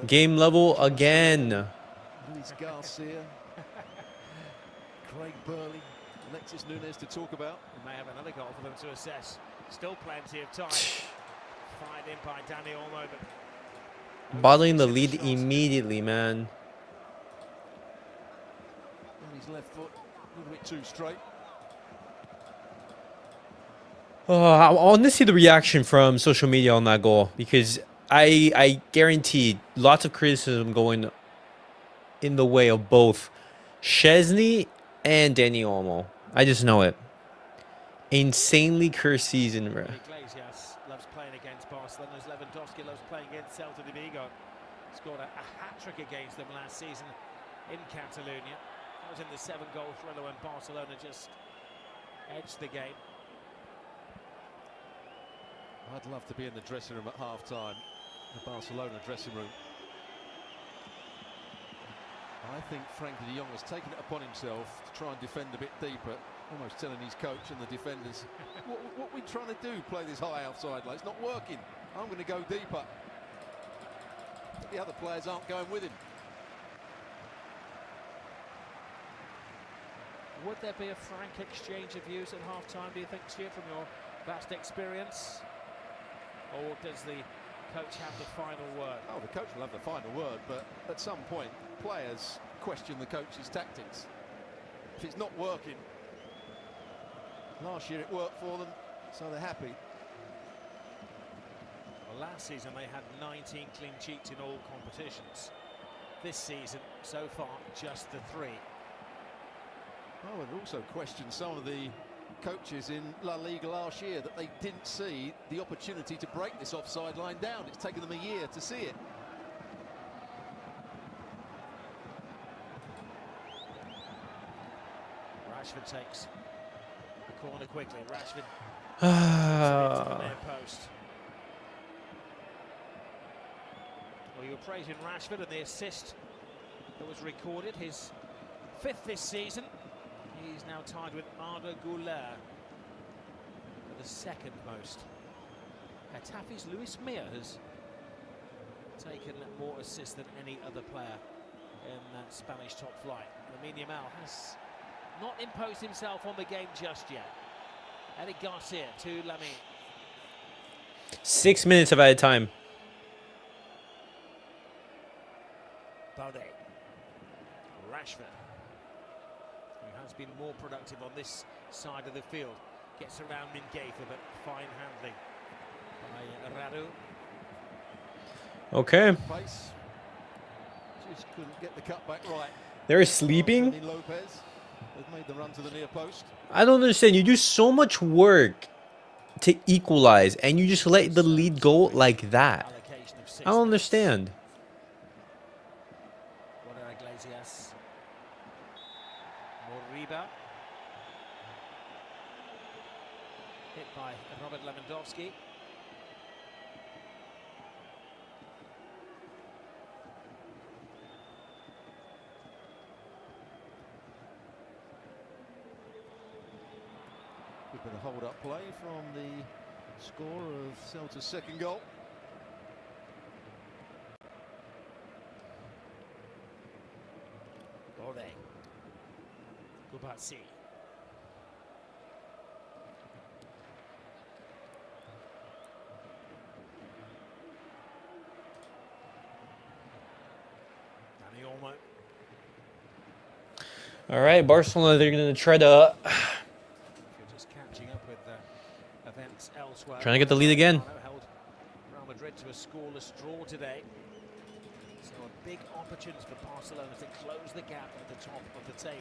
A: Game level again.
C: Luis Garcia, Craig Burley, Alexis Nunez to talk about.
B: We may have another goal for them to assess. Still plenty of time. Fired in by Dani Olmo, but
A: Bottling the lead immediately, man.
C: And his left foot a little bit too straight.
A: I want to see the reaction from social media on that goal, because I guarantee lots of criticism going in the way of both Szczęsny and Dani Olmo. I just know it. Insanely cursed season.
B: Iglesias loves playing against Barcelona. Lewandowski loves playing against Celta Vigo. Scored a hat-trick against them last season in Catalonia. That was in the 7-goal thriller when Barcelona just edged the game.
C: I'd love to be in the dressing room at half-time, the Barcelona dressing room. I think Frankie de Jong has taken it upon himself to try and defend a bit deeper, almost telling his coach and the defenders, what are we trying to do, play this high outside line? It's not working. I'm going to go deeper. But the other players aren't going with him.
B: Would there be a frank exchange of views at half-time, do you think, Stuart, from your vast experience? Or does the coach have the final word?
C: Oh, the coach will have the final word, but at some point, players question the coach's tactics. If it's not working, last year it worked for them, so they're happy.
B: Well, last season they had 19 clean sheets in all competitions. This season, so far, just the 3.
C: Oh, and also question some of the coaches in La Liga last year that they didn't see the opportunity to break this offside line down. It's taken them a year to see it.
B: Rashford takes the corner quickly. Rashford into the near post. Well, you're praising Rashford and the assist that was recorded, his 5th this season. He's now tied with Arda Güler for the 2nd most. Getafe's Luis Milla has taken more assists than any other player in that Spanish top flight. Lamine Yamal has not imposed himself on the game just yet. Eric Garcia to Lamine.
A: 6 minutes of added time.
B: Balde. Rashford, who has been more productive on this side of the field, gets around Mingafer, but fine handling by Araujo.
A: Okay.
C: Pace. Just couldn't get the cutback right.
A: They're sleeping.
C: Lopez has made the run to the near post.
A: I don't understand. You do so much work to equalize, and you just let the lead go like that. I don't understand.
B: Iglesias. Moriba. Hit by Robert Lewandowski.
C: Bit of hold-up play from the scorer of Celta's second goal.
B: Balde. Cubarsí.
A: All right, Barcelona, they're going to try to...
B: Just catching up with events elsewhere.
A: Trying to get the lead again.
B: Held Real Madrid to a scoreless draw today. So a big opportunity for Barcelona to close the gap at the top of the table.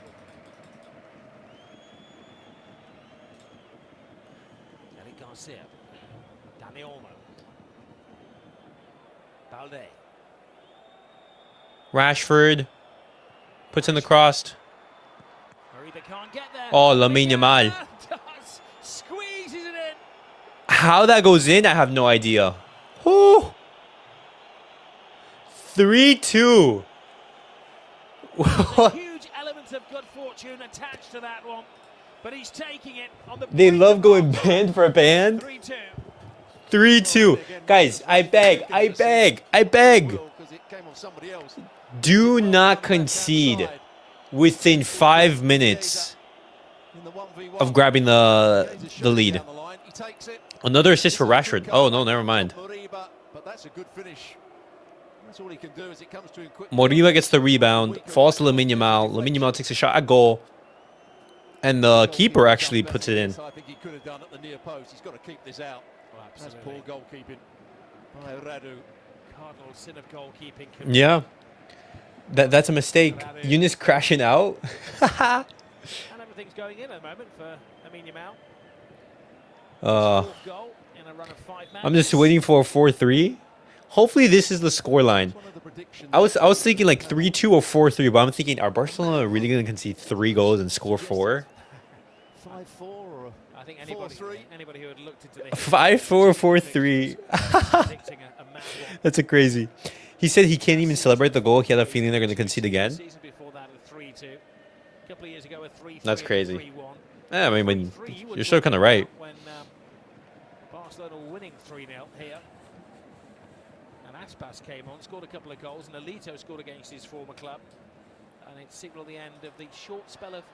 B: Eric Garcia. Dani Olmo. Balde.
A: Rashford puts in the cross.
B: Can't get there.
A: Oh, Lamine Yamal.
B: Squeezes it in.
A: How that goes in, I have no idea. Whew. 3-2.
B: Huge element of good fortune attached to that one, but he's taking it on the.
A: They love going band for band.
B: 3-2.
A: 3-2. Guys, I beg. Do not concede within 5 minutes of grabbing the lead. Another assist for Rashford. Oh, no, never mind. Moriba gets the rebound, falls to Lamine Yamal. Lamine Yamal takes a shot at goal. And the keeper actually puts it in.
C: I think he could have done at the near post. He's got to keep this out. That's poor goalkeeping by Radu.
B: Cardinal sin of goalkeeping.
A: Yeah. That's a mistake. Yunus crashing out.
B: And everything's going in at the moment for Lamine Yamal. Goal in a run of 5 matches.
A: I'm just waiting for a 4-3. Hopefully this is the scoreline. I was thinking like 3-2 or 4-3, but I'm thinking, are Barcelona really going to concede 3 goals and score 4?
C: 5-4 or
B: I think anybody who had looked into this
A: 5-4, 4-3. That's a crazy. He said he can't even celebrate the goal. He had a feeling they're going to concede again. That's crazy. Yeah, I mean, you're still kind of right.
B: When Barcelona were winning 3-0 here, and Aspas came on, scored a couple of goals, and Alito scored against his former club, and it signalled the end of the short spell of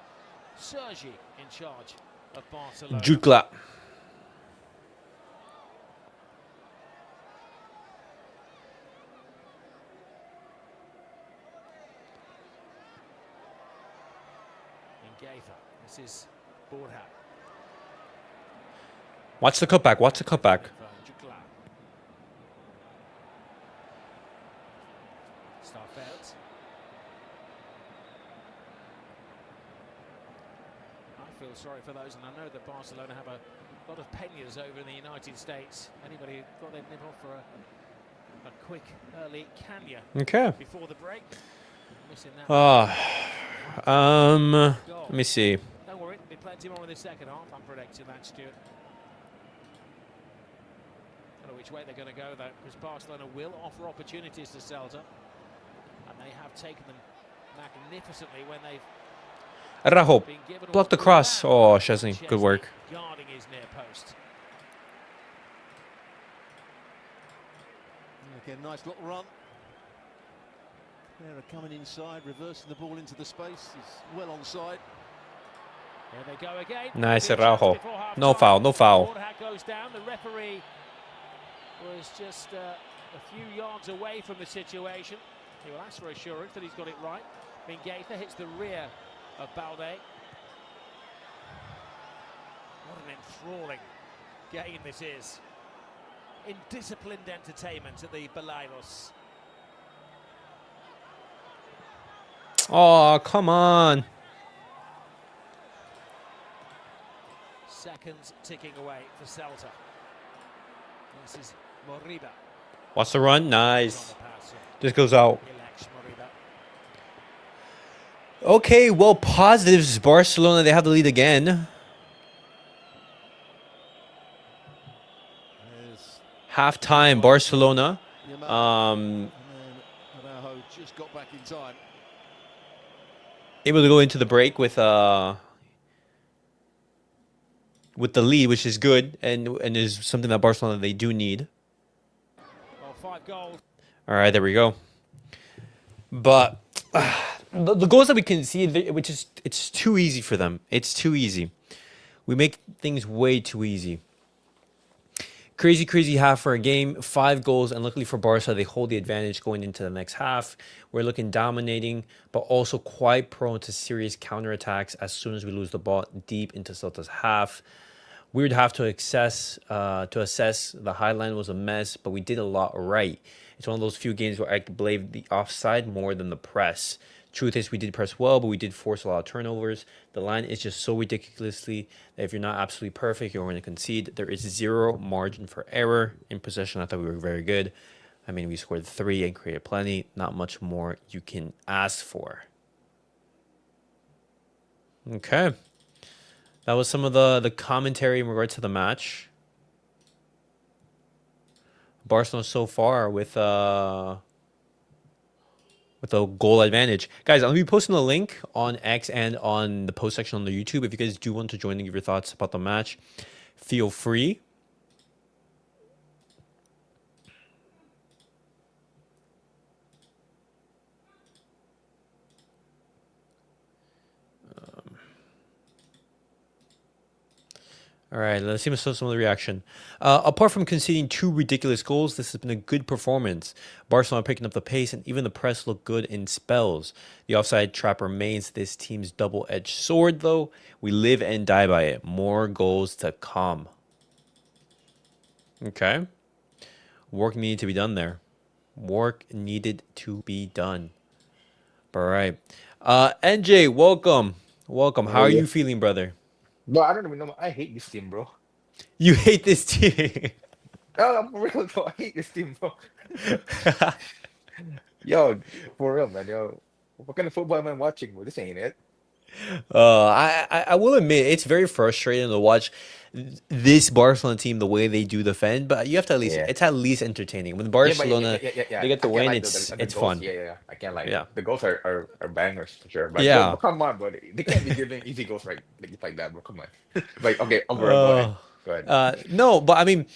B: Sergi in charge of Barcelona.
A: Jutla.
B: This is Borja.
A: Watch the cutback. Watch the cutback.
B: Starfelt. I feel sorry for those, and I know that Barcelona have a lot of Peñas over in the United States. Anybody got their nip off for a quick early Canya before the break? Missing that.
A: Let me see.
B: Don't worry, there'll be plenty more in the second half. I'm predicting that, Stuart. I don't know which way they're going to go, though, because Barcelona will offer opportunities to Celta, and they have taken them magnificently when they've
A: Araujo,
B: been given.
A: block the cross. Oh, Szczęsny, good work.
B: Guarding his near post.
C: Again, nice little run. They're coming inside, reversing the ball into the space. He's well onside.
B: Here they go again.
A: Nice, Araujo. No foul, no foul.
B: Goes down. The referee was just a few yards away from the situation. He will ask for assurance that he's got it right. Mingueza hits the rear of Balde. What an enthralling game this is. In disciplined entertainment at the Balaidos.
A: Oh, come on.
B: Seconds ticking away for Celta. This is Moriba.
A: Watch the run. Nice. Just goes out. Okay, well, positives. Barcelona, they have the lead again. Halftime, Barcelona.
C: Araujo just got back in time.
A: Able to go into the break with with the lead, which is good and is something that Barcelona they do need.
B: Well, 5 goals.
A: All right, there we go. But the goals that we concede, which is it's too easy for them. It's too easy. We make things way too easy. Crazy half for a game. 5 goals, and luckily for Barca, they hold the advantage going into the next half. We're looking dominating, but also quite prone to serious counterattacks as soon as we lose the ball deep into Celta's half. We would have to assess the high line was a mess, but we did a lot right. It's one of those few games where I could blame the offside more than the press. Truth is, we did press well, but we did force a lot of turnovers. The line is just so ridiculously that if you're not absolutely perfect, you're going to concede. There is zero margin for error. In possession, I thought we were very good. I mean, we scored 3 and created plenty. Not much more you can ask for. Okay. That was some of the commentary in regards to the match. Barcelona so far with a goal advantage. Guys, I'm going to be posting the link on X and on the post section on the YouTube. If you guys do want to join and give your thoughts about the match, feel free. All right, let's see some of the reaction. Apart from conceding 2 ridiculous goals, this has been a good performance. Barcelona picking up the pace, and even the press looked good in spells. The offside trap remains this team's double-edged sword, though. We live and die by it. More goals to come. Okay. Work needed to be done there. Work needed to be done. All right. NJ, welcome. Welcome. How are you feeling, brother?
D: No, I don't even know. I hate this team, bro.
A: You hate this team.
D: No, I'm for real, though. I hate this team, bro. Yo, for real, man. Yo, what kind of football am I watching, bro? This ain't it.
A: I will admit it's very frustrating to watch this Barcelona team the way they do defend, but you have to at least
D: Yeah.
A: it's at least entertaining. When
D: Yeah,
A: Barcelona
D: yeah.
A: they get the
D: I can't
A: win,
D: lie,
A: it's
D: the
A: it's
D: goals.
A: fun.
D: Yeah. I can't lie.
A: Yeah.
D: The goals are bangers for sure. But
A: Yeah.
D: come on, bro. They can't be giving easy goals like that, bro. Come on. Like, okay, overall, go ahead. Go ahead.
A: No, but I mean,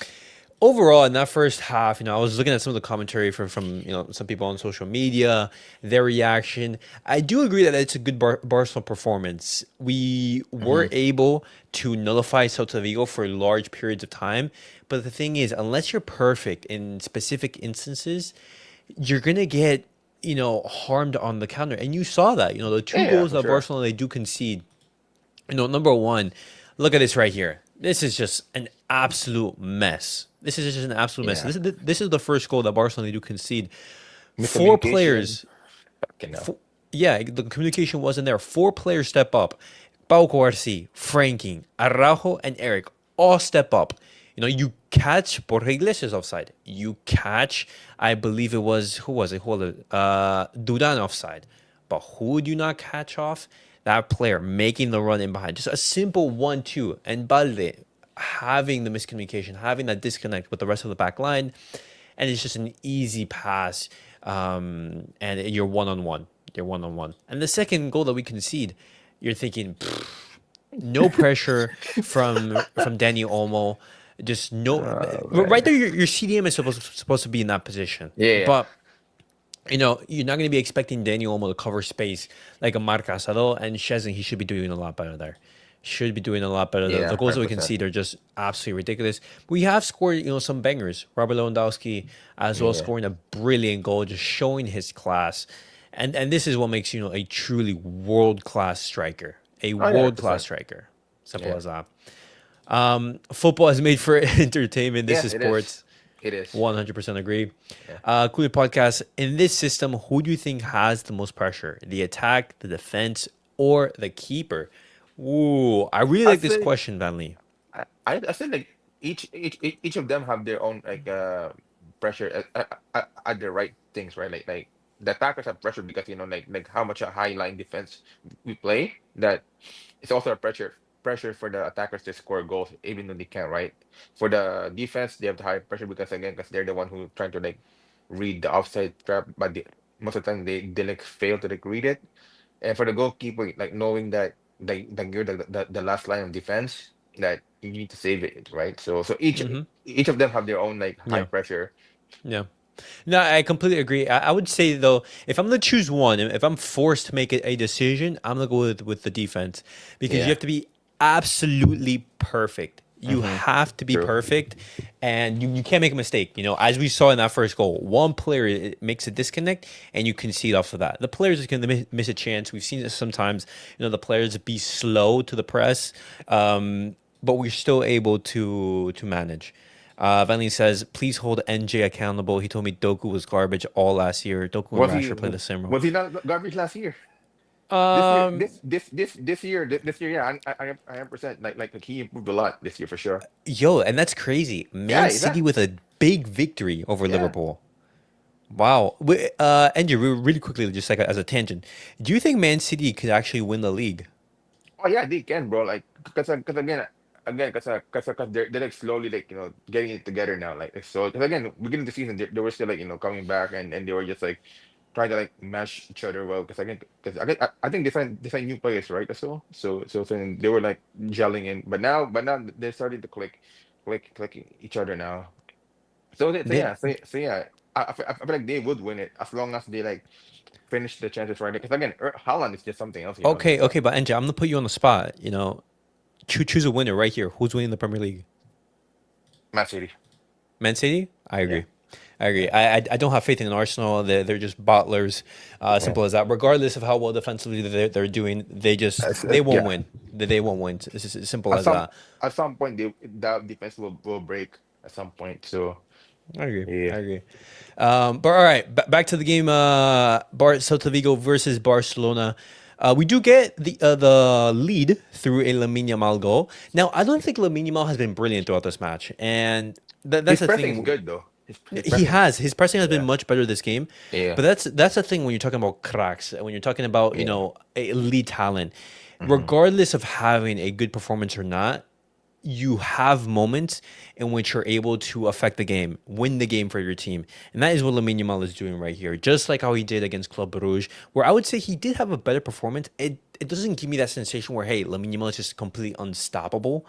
A: overall in that first half, I was looking at some of the commentary from some people on social media, their reaction. I do agree that it's a good Barcelona performance. We were able to nullify Celta Vigo for large periods of time, but the thing is, unless you're perfect in specific instances, you're gonna get harmed on the counter, and you saw that. The 2
D: Yeah,
A: goals
D: for
A: that
D: sure.
A: Barcelona they do concede. Number one, look at this right here. This is just an absolute mess. This is just an absolute mess.
D: Yeah.
A: This is the first goal that Barcelona do concede. 4
D: Miscommunication.
A: players.
D: Fucking hell.
A: Yeah, the communication wasn't there. 4 players step up. Cubarsí, Frankie, Araujo, and Eric all step up. You catch Borja Iglesias offside. You catch, I believe it was, who was it? Dudan offside. But who do you not catch off? That player making the run in behind. Just a simple 1-2. And Balde having the miscommunication, having that disconnect with the rest of the back line. And it's just an easy pass. And you're one-on-one. You're one-on-one. And the second goal that we concede, you're thinking, no pressure from Dani Olmo. Just no. Right there, your CDM is supposed to be in that position.
D: Yeah.
A: But you're not going to be expecting Dani Olmo to cover space like a Casadó, and Szczęsny, he should be doing a lot better there. Should be doing a lot better.
D: Yeah,
A: the goals that we
D: 100%.
A: concede are just absolutely ridiculous. We have scored, some bangers. Robert Lewandowski as well, scoring a brilliant goal, just showing his class. And this is what makes a truly world-class striker. A world-class
D: 100%.
A: striker. Simple as that. Football is made for entertainment. This is
D: it
A: sports.
D: It is.
A: 100% agree. CulePodcast. In this system, who do you think has the most pressure? The attack, the defense, or the keeper? Ooh, I really like this question, Vanley.
D: I feel like each of them have their own pressure at the right things, right? Like the attackers have pressure because like how much a high line defense we play. That it's also a pressure for the attackers to score goals even though they can't, right? For the defense, they have the high pressure because they're the one who trying to like read the offside trap, but most of the time they like fail to like read it. And for the goalkeeper, like knowing that you're the last line of defense, that you need to save it, right? So each of them have their own like high
A: Yeah.
D: pressure.
A: Yeah. No, I completely agree. I would say though, if I'm gonna choose one, if I'm forced to make a decision, I'm gonna go with the defense because you
D: Yeah.
A: have to be absolutely perfect. You
D: Mm-hmm.
A: have to be
D: True.
A: perfect, and you can't make a mistake. You know, as we saw in that first goal, one player makes a disconnect, and you concede off of that. The players are gonna miss a chance. We've seen this sometimes. You know, the players be slow to the press, but we're still able to manage. Vanley says, please hold NJ accountable. He told me Doku was garbage all last year. Doku and
D: Was he
A: Rashford play the same role.
D: was he not garbage last year? This year,
A: Um,
D: this year, yeah, I am percent like he improved a lot this year for sure.
A: Yo, and that's crazy.
D: Yeah,
A: Man City
D: exactly.
A: with a big victory over
D: Yeah.
A: Liverpool. Wow. NJ, really quickly, just like as a tangent, do you think Man City could actually win the league?
D: Oh yeah, they can, bro. Like, cause again, cause they're like slowly like getting it together now. Like so, cause again, beginning of the season, they were still like coming back and they were just like trying to like match each other well. I think they signed new players, right? So then they were like gelling in, but now they're starting to clicking each other now.
A: Yeah.
D: So yeah, I feel like they would win it as long as they like finish the chances right. Because again, Haaland is just something else,
A: Okay,
D: Like
A: okay, but NJ, I'm gonna put you on the spot. You know, choose a winner right here. Who's winning the Premier League?
D: Man City.
A: Man City? I
D: Yeah,
A: agree. I agree.
D: yeah,
A: I don't have faith in Arsenal. They're just bottlers.
D: yeah.
A: Simple as that. Regardless of how well defensively they're doing, they won't
D: Yeah.
A: win. They won't win. It's just as simple
D: At
A: as
D: some
A: that.
D: at some point, that defense will break at some point. So
A: I agree. I
D: yeah,
A: agree. But all right, back to the game. Celta Vigo versus Barcelona. We do get the lead through a Lamine Yamal goal. Now, I don't think Lamine Yamal has been brilliant throughout this match, and that's
D: his
A: the
D: pressing is
A: thing.
D: good though. His
A: He
D: pressing.
A: has his pressing has been
D: Yeah,
A: much better this game,
D: yeah,
A: but that's the thing when you're talking about cracks, when you're talking about
D: yeah.
A: elite talent,
D: Hmm.
A: regardless of having a good performance or not, you have moments in which you're able to affect the game, win the game for your team, and that is what Lamine Yamal is doing right here, just like how he did against Club Brugge, where I would say he did have a better performance. It doesn't give me that sensation where hey, Lamine Yamal is just completely unstoppable,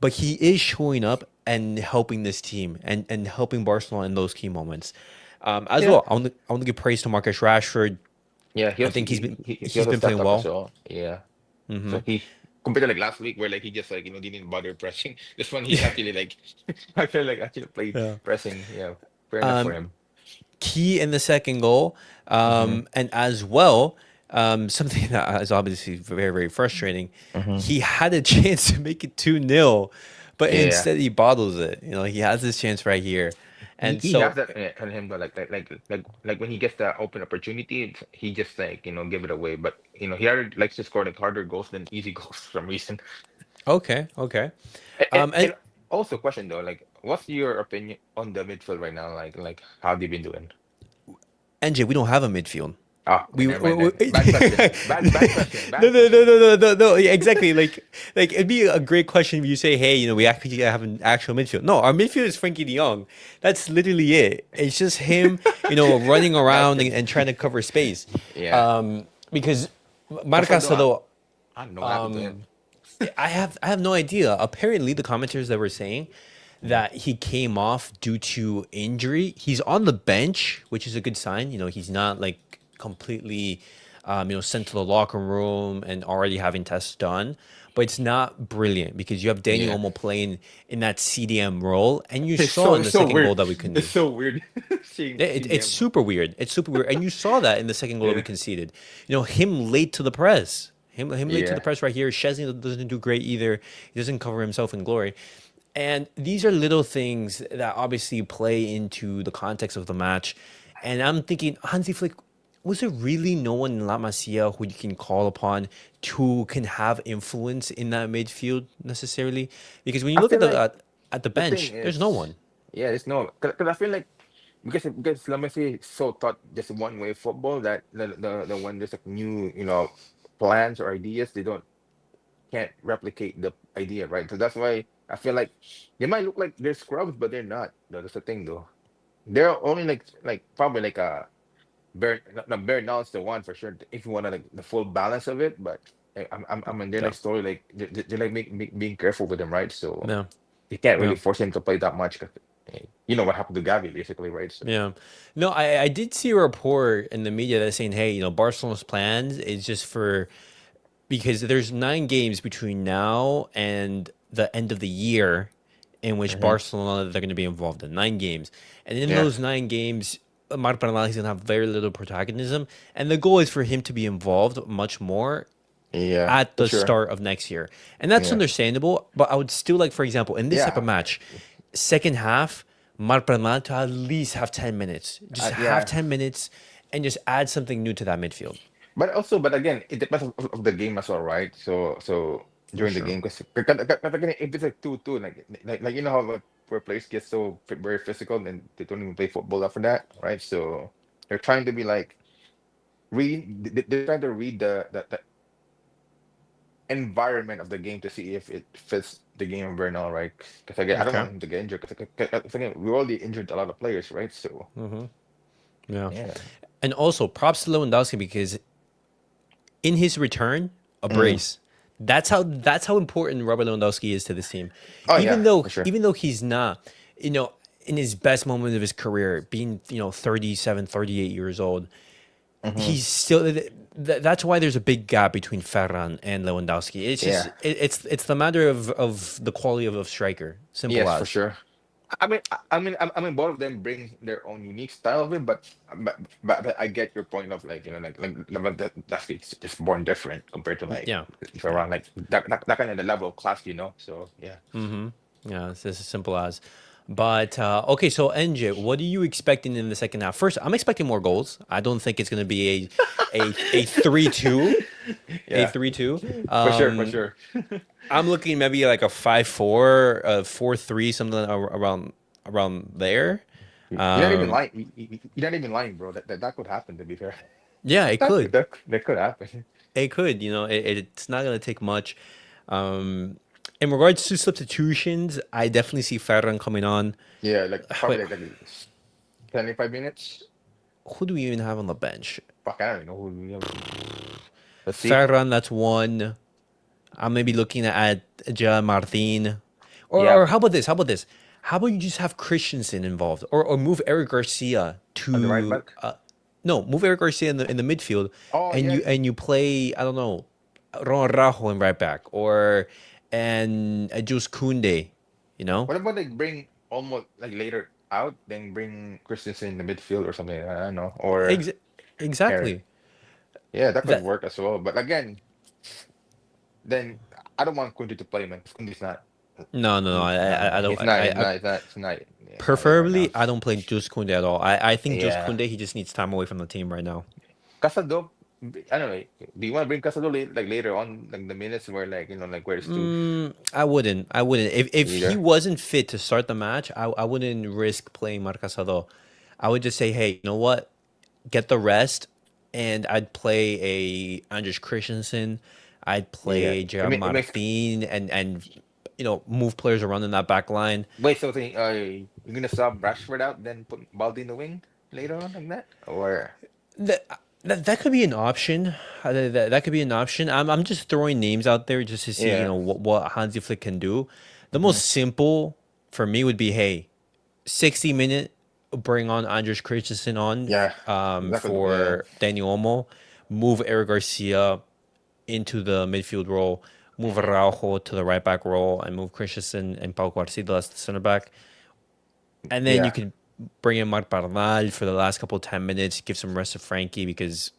A: but he is showing up and helping this team and helping Barcelona in those key moments. As
D: Yeah,
A: well, I want to give praise to Marcus Rashford.
D: yeah.
A: I think
D: He
A: he's
D: also
A: been
D: stepped
A: playing
D: up as
A: well.
D: well. Yeah. So he compared to like last week where like he just like didn't bother pressing. This one he actually like I feel like actually played
A: Yeah.
D: pressing. Yeah, fair enough for
A: Um,
D: him.
A: Key in the second goal,
D: Hmm.
A: and as well, something that is obviously very frustrating.
D: Hmm.
A: He had a chance to make it 2-0, but
D: Yeah.
A: instead he bottles it. You know, he has this chance right here, and
D: He has
A: so
D: that on him though, like when he gets that open opportunity, he just like give it away. But he likes to score like harder goals than easy goals for some reason.
A: okay, okay.
D: And
A: And
D: also question though, like what's your opinion on the midfield right now? Like how they been doing?
A: NJ, we don't have a midfield.
D: Ah, okay, never mind
A: We
D: then. Bad question. Bad question.
A: no,
D: Bad
A: no,
D: question.
A: no, no, no, no, no. Yeah, exactly. Like it'd be a great question if you say, "Hey, we actually have an actual midfield." No, our midfield is Frankie De Jong. That's literally it. It's just him, running
D: Bad
A: around
D: question.
A: and trying to cover space.
D: Yeah.
A: Because
D: Casadó,
A: Casadó,
D: I don't know what happened to him.
A: I have no idea. Apparently, the commenters that were saying
D: Mhm.
A: that he came off due to injury. He's on the bench, which is a good sign. He's not like completely, sent to the locker room and already having tests done. But it's not brilliant because you have Daniel
D: Yeah.
A: Olmo playing in that CDM role, and you
D: It's
A: saw in
D: it's
A: the
D: so
A: second goal
D: weird.
A: that we couldn't
D: It's
A: do.
D: so weird
A: It's
D: seeing him.
A: super weird. It's super weird, and you saw that in the second goal that we
D: Yeah.
A: conceded. Him late to the press. Him late to the
D: Yeah.
A: press right here. Szczęsny doesn't do great either. He doesn't cover himself in glory. And these are little things that obviously play into the context of the match. And I'm thinking, Hansi Flick, was there really no one in La Masia who you can call upon to can have influence in that midfield necessarily? Because when you
D: I
A: look
D: feel
A: at
D: like
A: the
D: the thing
A: bench, there's no
D: is,
A: one.
D: yeah, it's no, because I feel like because let me say so taught just one way football that the when there's like new plans or ideas they don't can't replicate the idea, right? So that's why I feel like they might look like they're scrubs, but they're not. No, that's the thing though. They're only like probably like a bare, not bare now it's the one for sure if you want like the full balance of it, but. I mean, they're
A: Yeah.
D: like slowly like they're like being careful with him, right? So
A: Yeah.
D: you can't really
A: Yeah.
D: force him to play that much. 'Cause, you know what happened to Gavi, basically, right? So
A: Yeah. No, I did see a report in the media that's saying, hey, Barcelona's plans is just for because there's 9 games between now and the end of the year in which
D: hmm
A: Barcelona they're going to be involved in 9 games, and in
D: yeah,
A: those 9 games, Marc Bernal is going to have very little protagonism, and the goal is for him to be involved much more
D: yeah,
A: at
D: for
A: the
D: sure.
A: start of next year, and that's
D: Yeah,
A: understandable. But I would still like, for example, in this type of
D: yeah,
A: match, second half, Marc Bernal to at least have 10 minutes, just have
D: yeah.
A: 10 minutes, and just add something new to that midfield.
D: But also, but again, it depends of the game as well, right? So
A: For
D: during the
A: sure.
D: game, because again, if it's like 2-2, like you know how like, where players get so very physical and they don't even play football after that, right? So they're trying to be like they're trying to read the environment of the game to see if it fits the game of Bernal, right? Because again, I don't
A: Okay.
D: want him to get injured. Because again, we already injured a lot of players, right? So
A: Yeah.
D: yeah.
A: And also props to Lewandowski because in his return, a
D: Mm.
A: brace. That's how important Robert Lewandowski is to this team.
D: Oh
A: Even
D: yeah,
A: though
D: for sure.
A: even though he's not, in his best moment of his career, being 37, 38 years old,
D: hmm
A: he's still that's why there's a big gap between Ferran and Lewandowski. It's just
D: Yeah.
A: it's the matter of the quality of a striker. Simple
D: Yes, for
A: as.
D: sure. I mean, both of them bring their own unique style of it, but I get your point of like that's just born different compared to like
A: Yeah.
D: if
A: Yeah.
D: around like that kind of the level of class, So yeah.
A: Yeah, it's as simple as. But okay, so NJ, what are you expecting in the second half? First, I'm expecting more goals. I don't think it's going to be a 3-2, a
D: Yeah,
A: 3-2.
D: for sure, for sure.
A: I'm looking maybe like a 5-4, 4-3, something around there.
D: You're not even
A: Um,
D: lying. You're not even lying, bro. That could happen. To be fair,
A: yeah, it
D: that
A: could.
D: could that could happen.
A: It could. It's not going to take much. In regards to substitutions, I definitely see Ferran coming on.
D: Yeah, like probably
A: Wait,
D: 75 minutes.
A: who do we even have on the bench?
D: Fuck, I don't even know who we have. Let's see.
A: Ferran, that's one. I'm maybe looking at Gerard Martin.
D: Yeah,
A: Or how about this? How about this? How about you just have Christensen involved? Or move Eric Garcia
D: on the right
A: to
D: back.
A: no, move Eric Garcia in the midfield
D: Oh
A: and
D: yeah.
A: you play, I don't know, Ron Araujo in right back or and Jus Kunde, you know?
D: What about like bring almost like later out, then bring Christensen in the midfield or something? I don't know. Or
A: Ex-
D: Eric.
A: exactly.
D: Yeah, that could
A: That
D: work as well. But again, then I don't want Kunti to play, man. Kunti's not.
A: no, I don't
D: He's not. He's
A: I
D: not. He's not. He's not. Yeah, not it right now.
A: preferably I don't play Jus Kunde at all. I think Jus
D: Yeah.
A: Kunde he just needs time away from the team right now.
D: Casadó. I don't know. Do you want to bring Casadó like later on, like the minutes where like like where it's two
A: I wouldn't. I wouldn't. If he
D: either?
A: wasn't fit to start the match, I wouldn't risk playing Marcasado. I would just say, hey, you know what? Get the rest, and I'd play a Andres Christensen. I'd
D: Yeah.
A: play
D: It,
A: Gerard
D: ma- it makes.
A: Martin and move players around in that back line.
D: Wait. So think, you're gonna sub Rashford out, then put Balde in the wing later on like that, or
A: That could be an option. That could be an option. I'm just throwing names out there just to see
D: yeah.
A: what Hansi Flick can do. The
D: hmm
A: most simple for me would be, hey, 60-minute, bring on Andres Christensen on
D: Yeah. That could. Yeah.
A: for Daniel Olmo, move Eric Garcia into the midfield role, move
D: hmm
A: Araujo to the right back role, and move Christensen and Pau Cubarsí as the center back. And then you
D: Yeah.
A: could bring in Marc Bernal for the last couple of 10 minutes, give some rest to Frankie because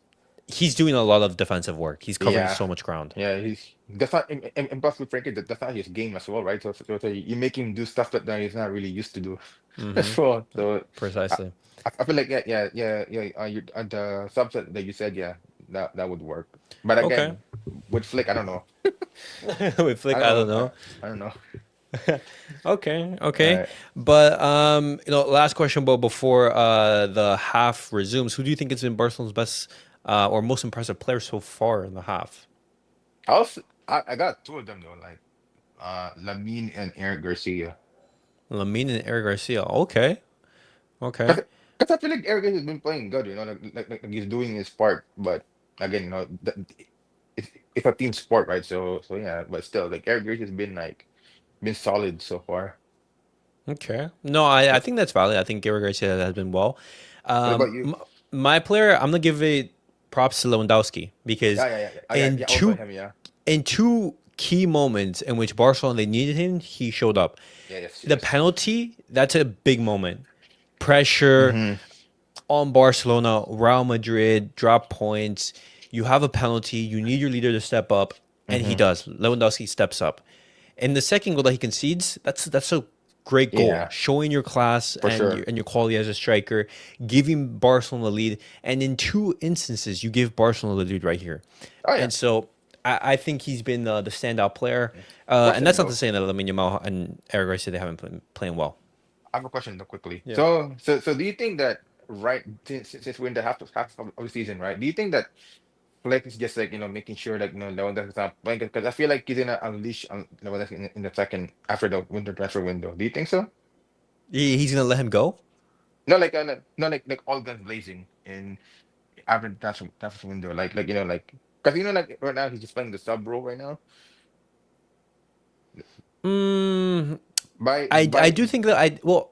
A: he's doing a lot of defensive work. He's covering
D: Yeah.
A: so much ground.
D: Yeah. That's not and plus with Frankie, that's not his game as well, right? So you make him do stuff that he's not really used to do as well. So I,
A: Precisely.
D: I feel like yeah. The subset that you said, yeah, that would work. But
A: Okay.
D: again, with Flick, I don't know.
A: With
D: I
A: Flick, I
D: don't
A: don't
D: know.
A: know.
D: I don't know.
A: Okay, okay.
D: Uh,
A: But last question, but before the half resumes, who do you think has been Barcelona's best or most impressive player so far in the half?
D: I got two of them though, like Lamine and Eric Garcia.
A: Lamine and Eric Garcia. Okay, okay.
D: Because I feel like Eric has been playing good, like he's doing his part. But again, it's a team sport, right? So yeah, but still, like Eric Garcia has been solid so far.
A: Okay. No, I
D: What,
A: think that's valid. I think Gary Garcia has been well.
D: what about
A: Um,
D: you?
A: m- my player, I'm gonna give it props to Lewandowski because in
D: Yeah. Also
A: two
D: him, yeah.
A: in two key moments in which Barcelona they needed him, he showed up.
D: Yeah, yes,
A: The
D: yes.
A: penalty, that's a big moment. Pressure
D: Mm-hmm.
A: on Barcelona, Real Madrid, drop points. You have a penalty. You need your leader to step up, and he
D: Mm-hmm.
A: does. Lewandowski steps up. And the second goal that he concedes, that's a great goal,
D: Yeah,
A: showing your class
D: for
A: and
D: sure.
A: your quality as a striker, giving Barcelona the lead. And in two instances, you give Barcelona the lead right here.
D: Oh yeah.
A: And so I think he's been the standout player. And
D: Question
A: that's not to
D: though.
A: say that Lamine Yamal and Eric Garcia they haven't been playing well.
D: I have a question though quickly.
A: Yeah.
D: So do you think that right since we're in the half of the season, right? Do you think that Fleck is just like making sure like Lewandowski's not playing because I feel like he's gonna unleash on Lewandowski in the second after the winter transfer window. Do you think so?
A: He's gonna let him go.
D: No, like no, like all guns blazing in after the transfer window, like like because like right now he's just playing the sub role right now.
A: Mm,
D: By
A: I
D: by
A: do think that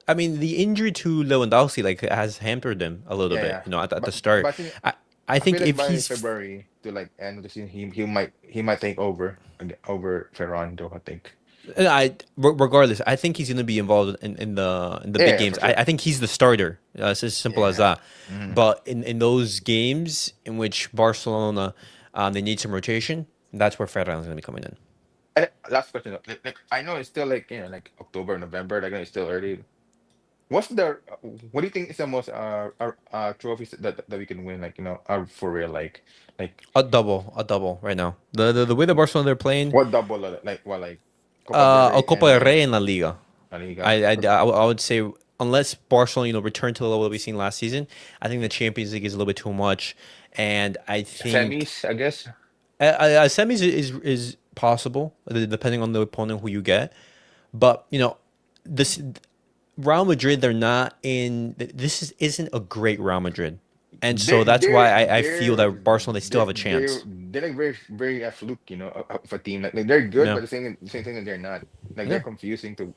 A: I mean the injury to Lewandowski like has hampered him a little
D: yeah
A: bit,
D: yeah,
A: at the
D: but
A: start.
D: I think
A: I
D: I feel
A: think
D: like
A: if
D: by
A: he's
D: February to like end of the season, he might take over Ferran though. I think.
A: regardless, I think he's gonna be involved in the
D: Yeah,
A: big
D: yeah,
A: games.
D: for
A: I
D: sure.
A: think he's the starter. It's as simple as
D: Yeah.
A: that.
D: Hmm.
A: But in those games in which Barcelona they need some rotation, that's where Ferran's gonna be coming in.
D: Last question. Though. Like I know it's still like like October, November. Like it's still early. What's the what do you think is the most trophies that we can win? Like for real. Like
A: A double right now. The way the Barcelona they're playing,
D: what double like what like Copa del
A: a
D: Rey
A: Copa del Rey and La Liga.
D: La Liga.
A: I would say unless Barcelona return to the level that we seen last season, I think the Champions League is a little bit too much, and I think
D: Semis, I guess.
A: semis is possible depending on the opponent who you get, but this Real Madrid they're not in. This isn't a great Real Madrid, and so
D: They're
A: that's why
D: they're
A: I feel
D: they're
A: that Barcelona they still have a
D: they're
A: chance.
D: they're like very fluke, of a team. Like they're good,
A: Yeah,
D: but the same thing that they're not. Like they're
A: yeah,
D: confusing to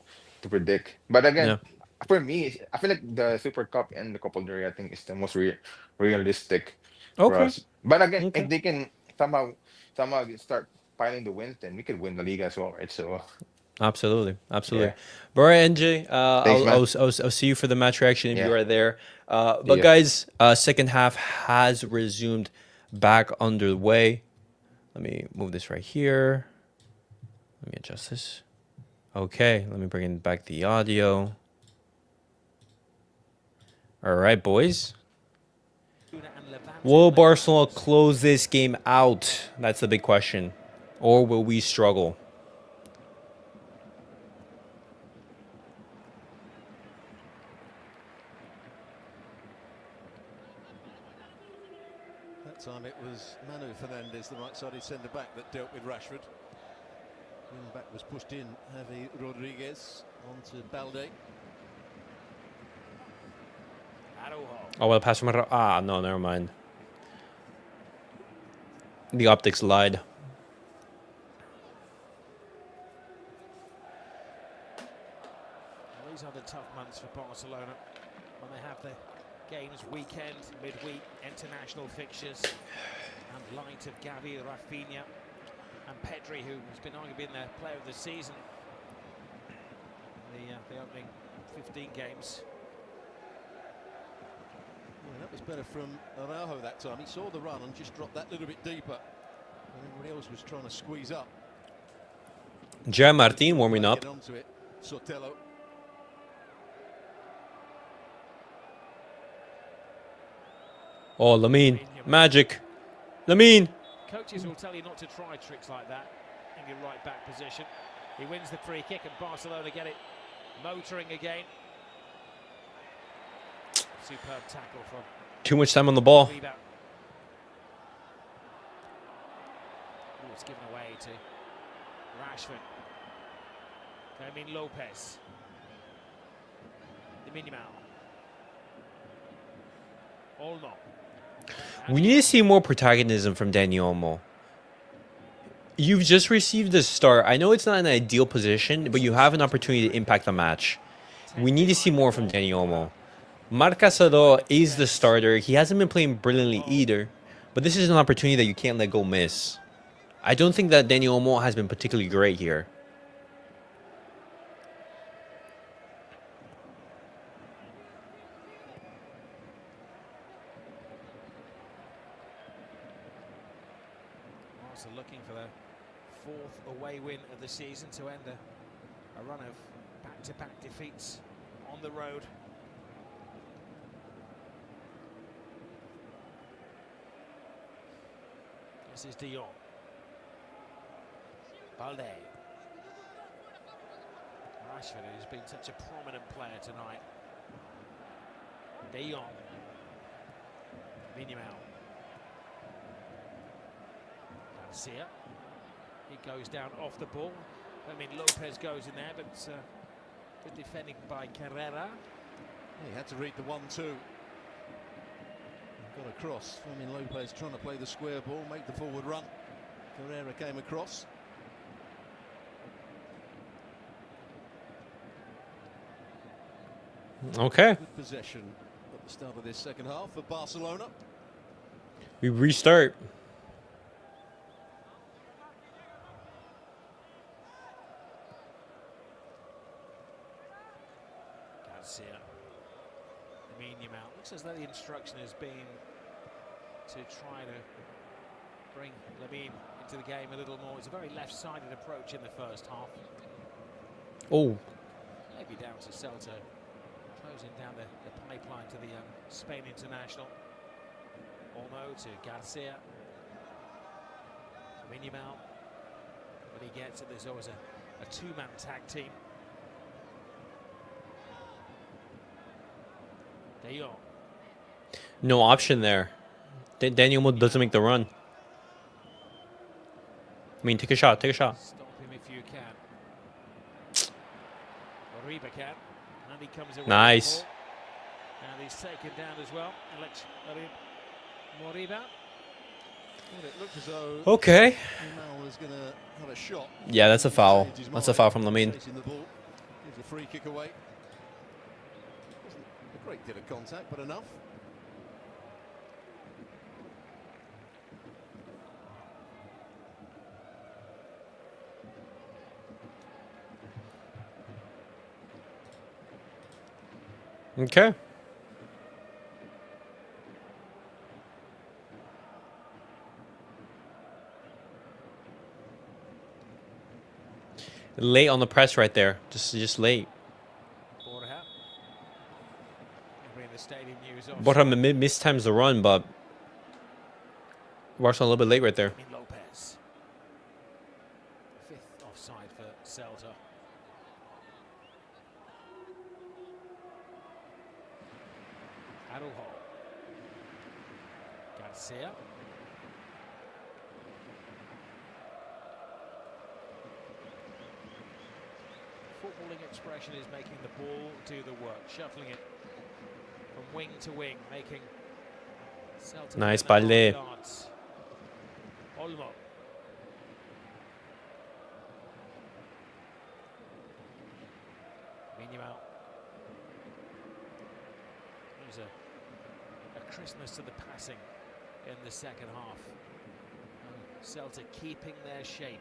D: predict. But again,
A: yeah.
D: for me, I feel like the Super Cup and the Copa del Rey, I think is the most realistic for
A: Okay,
D: us. But again, if
A: okay.
D: they can somehow start piling the wins, then we could win the league as well, right? So
A: Absolutely,
D: yeah,
A: absolutely. But all right, NJ,
D: thanks, man.
A: I'll see you for the match reaction if you
D: Yeah,
A: are there.
D: see
A: But
D: ya.
A: guys, second half has resumed back underway. Let me move this right here. Let me adjust this. Okay, let me bring in back the audio. All right, boys. Will Barcelona close this game out? That's the big question. Or will we struggle?
C: That time it was Manu Fernandez, the right-sided centre-back, that dealt with Rashford. Wing-back was pushed in, Javi Rodriguez onto Balde. Araujo.
A: Oh, well, pass from no, never mind. The optics lied.
B: These are the tough months for Barcelona when they have the games weekend, midweek, international fixtures, and light of Gavi, Rafinha, and Pedri, who has been arguably their player of the season. The opening 15 games. Yeah, that was better from Araujo that time. He saw the run and just dropped that little bit deeper. And everybody else was trying to squeeze up.
A: Jean Martin warming up.
C: Get onto it. Sotelo.
A: Oh, Lamine. Magic. Lamine.
B: Coaches will tell you not to try tricks like that in your right back position. He wins the free kick and Barcelona get it motoring again. Superb tackle from
A: Too much time on the ball.
B: Rebound. Oh, it's given away to Rashford. Fermín Lopez. The minimal. Olmo.
A: We need to see more protagonism from Dani Olmo. You've just received the start. I know it's not an ideal position, but you have an opportunity to impact the match. We need to see more from Dani Olmo. Casadó is the starter. He hasn't been playing brilliantly either, but this is an opportunity that you can't let go miss. I don't think that Dani Olmo has been particularly great here.
B: Barca looking for their 4th away win of the season to end a run of back-to-back defeats on the road. This is De Jong. Balde. Rashford, who's been such a prominent player tonight. De Jong. Lamine Yamal. Garcia. He goes down off the ball. I mean, Lopez goes in there, but good defending by Carrera.
C: He had to read the 1-2. Got across. Fermín Lopez trying to play the square ball, make the forward run. Carrera came across.
A: Okay.
C: Good possession at the start of this second half for Barcelona.
A: We restart.
B: Garcia. Lamine Yamal. Looks as though the instruction has been to try to bring Lamine into the game a little more. It's a very left-sided approach in the first half.
A: Oh.
B: Maybe down to Celta closing down the pipeline to the Spain international. Olmo to Garcia. Lamine Yamal. But he gets it. There's always a two-man tag team. De Jong.
A: No option there. Dani Olmo doesn't make the run. I mean, take a shot, take a shot.
B: Stop him if you can. Moriba can. And he comes away.
A: Nice.
B: And he's taken down as well. Alex Moriba.
C: Well, it looked as though
A: Okay.
C: Yamal was going to have a shot.
A: Yeah, that's a foul. That's a foul from Lamine.
C: Chasing the ball. Gives a free kick away. Wasn't a great deal of contact, but enough.
A: Okay. Late on the press right there. Just late. Borja mistimes the run, but Barcelona a little bit late right there.
B: Lopez. 5th offside for Celta. Araujo. Garcia. Footballing expression is making the ball do the work, shuffling it from wing to wing, making Celta.
A: Nice, Balde.
B: Olmo. Yamal. There's a crispness to the passing in the second half. Celta keeping their shape.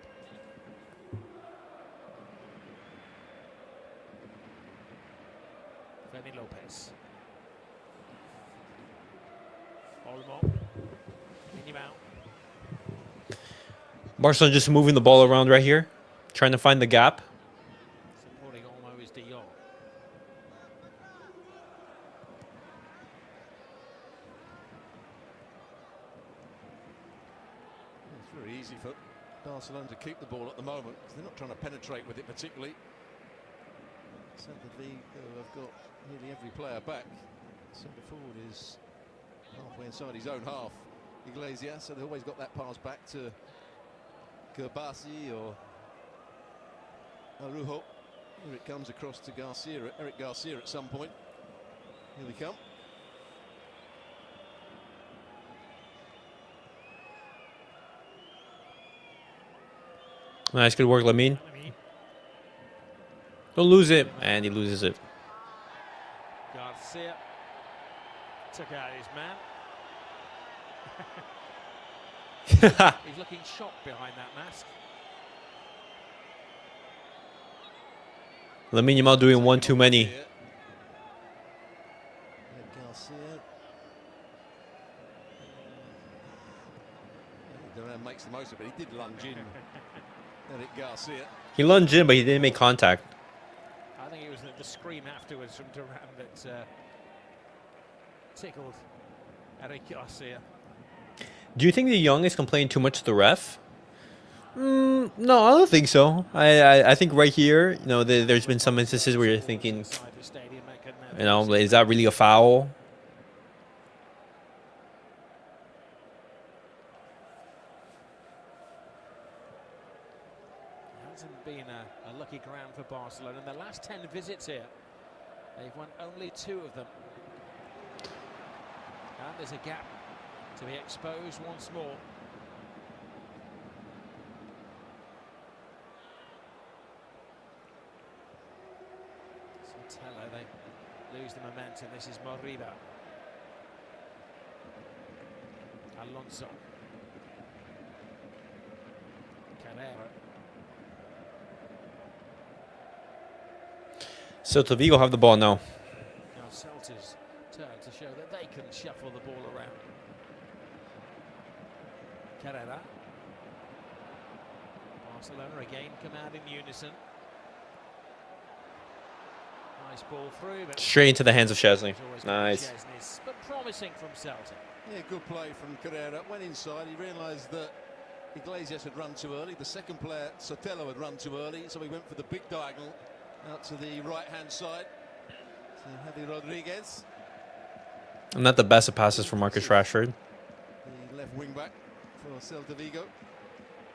B: Fermín Lopez. Olmo. Yamal.
A: Barcelona just moving the ball around right here, trying to find the gap.
B: Supporting Olmo is De Jong.
C: It's very easy for Barcelona to keep the ball at the moment because they're not trying to penetrate with it particularly. Celta Vigo have got nearly every player back. Centre forward is halfway inside his own half. Iglesias, so they've always got that pass back to Cubarsí or Araujo. Here it comes across to Garcia, Eric Garcia at some point. Here we come.
A: Nice, good work, Lamine. Don't lose it. And he loses it.
B: Garcia took out his man. He's looking shocked behind that mask.
A: Lamine Yamal doing one too many.
C: Duran makes the most of it. He did lunge in. Eric Garcia.
A: He lunged in, but he didn't make contact.
B: I think it was the scream afterwards from Duran that tickled Eric Garcia.
A: Do you think the Young is complaining too much to the ref? No, I don't think so. I think right here, you know, there's been some instances where you're thinking, you know, is that really a foul?
B: It hasn't been a lucky ground for Barcelona. In the last 10 visits here, they've won only 2 of them. And there's a gap to be exposed once more. Sotelo, they lose the momentum. This is Moriba. Alonso. Carrera.
A: Celta Vigo have the ball now.
B: Now Celta's turn to show that they can shuffle the ball around. Carrera. Barcelona again come out in unison. Nice ball through. But
A: Straight into the hands of Szczęsny. Nice.
B: Szczęsny, but promising from Celta.
C: Yeah, good play from Carrera. Went inside. He realised that Iglesias had run too early. The second player, Sotelo, had run too early, so he went for the big diagonal out to the right-hand side. So Javi Rodriguez.
A: I'm not the best at passes for Marcus Rashford.
C: The left wing-back for Celta Vigo.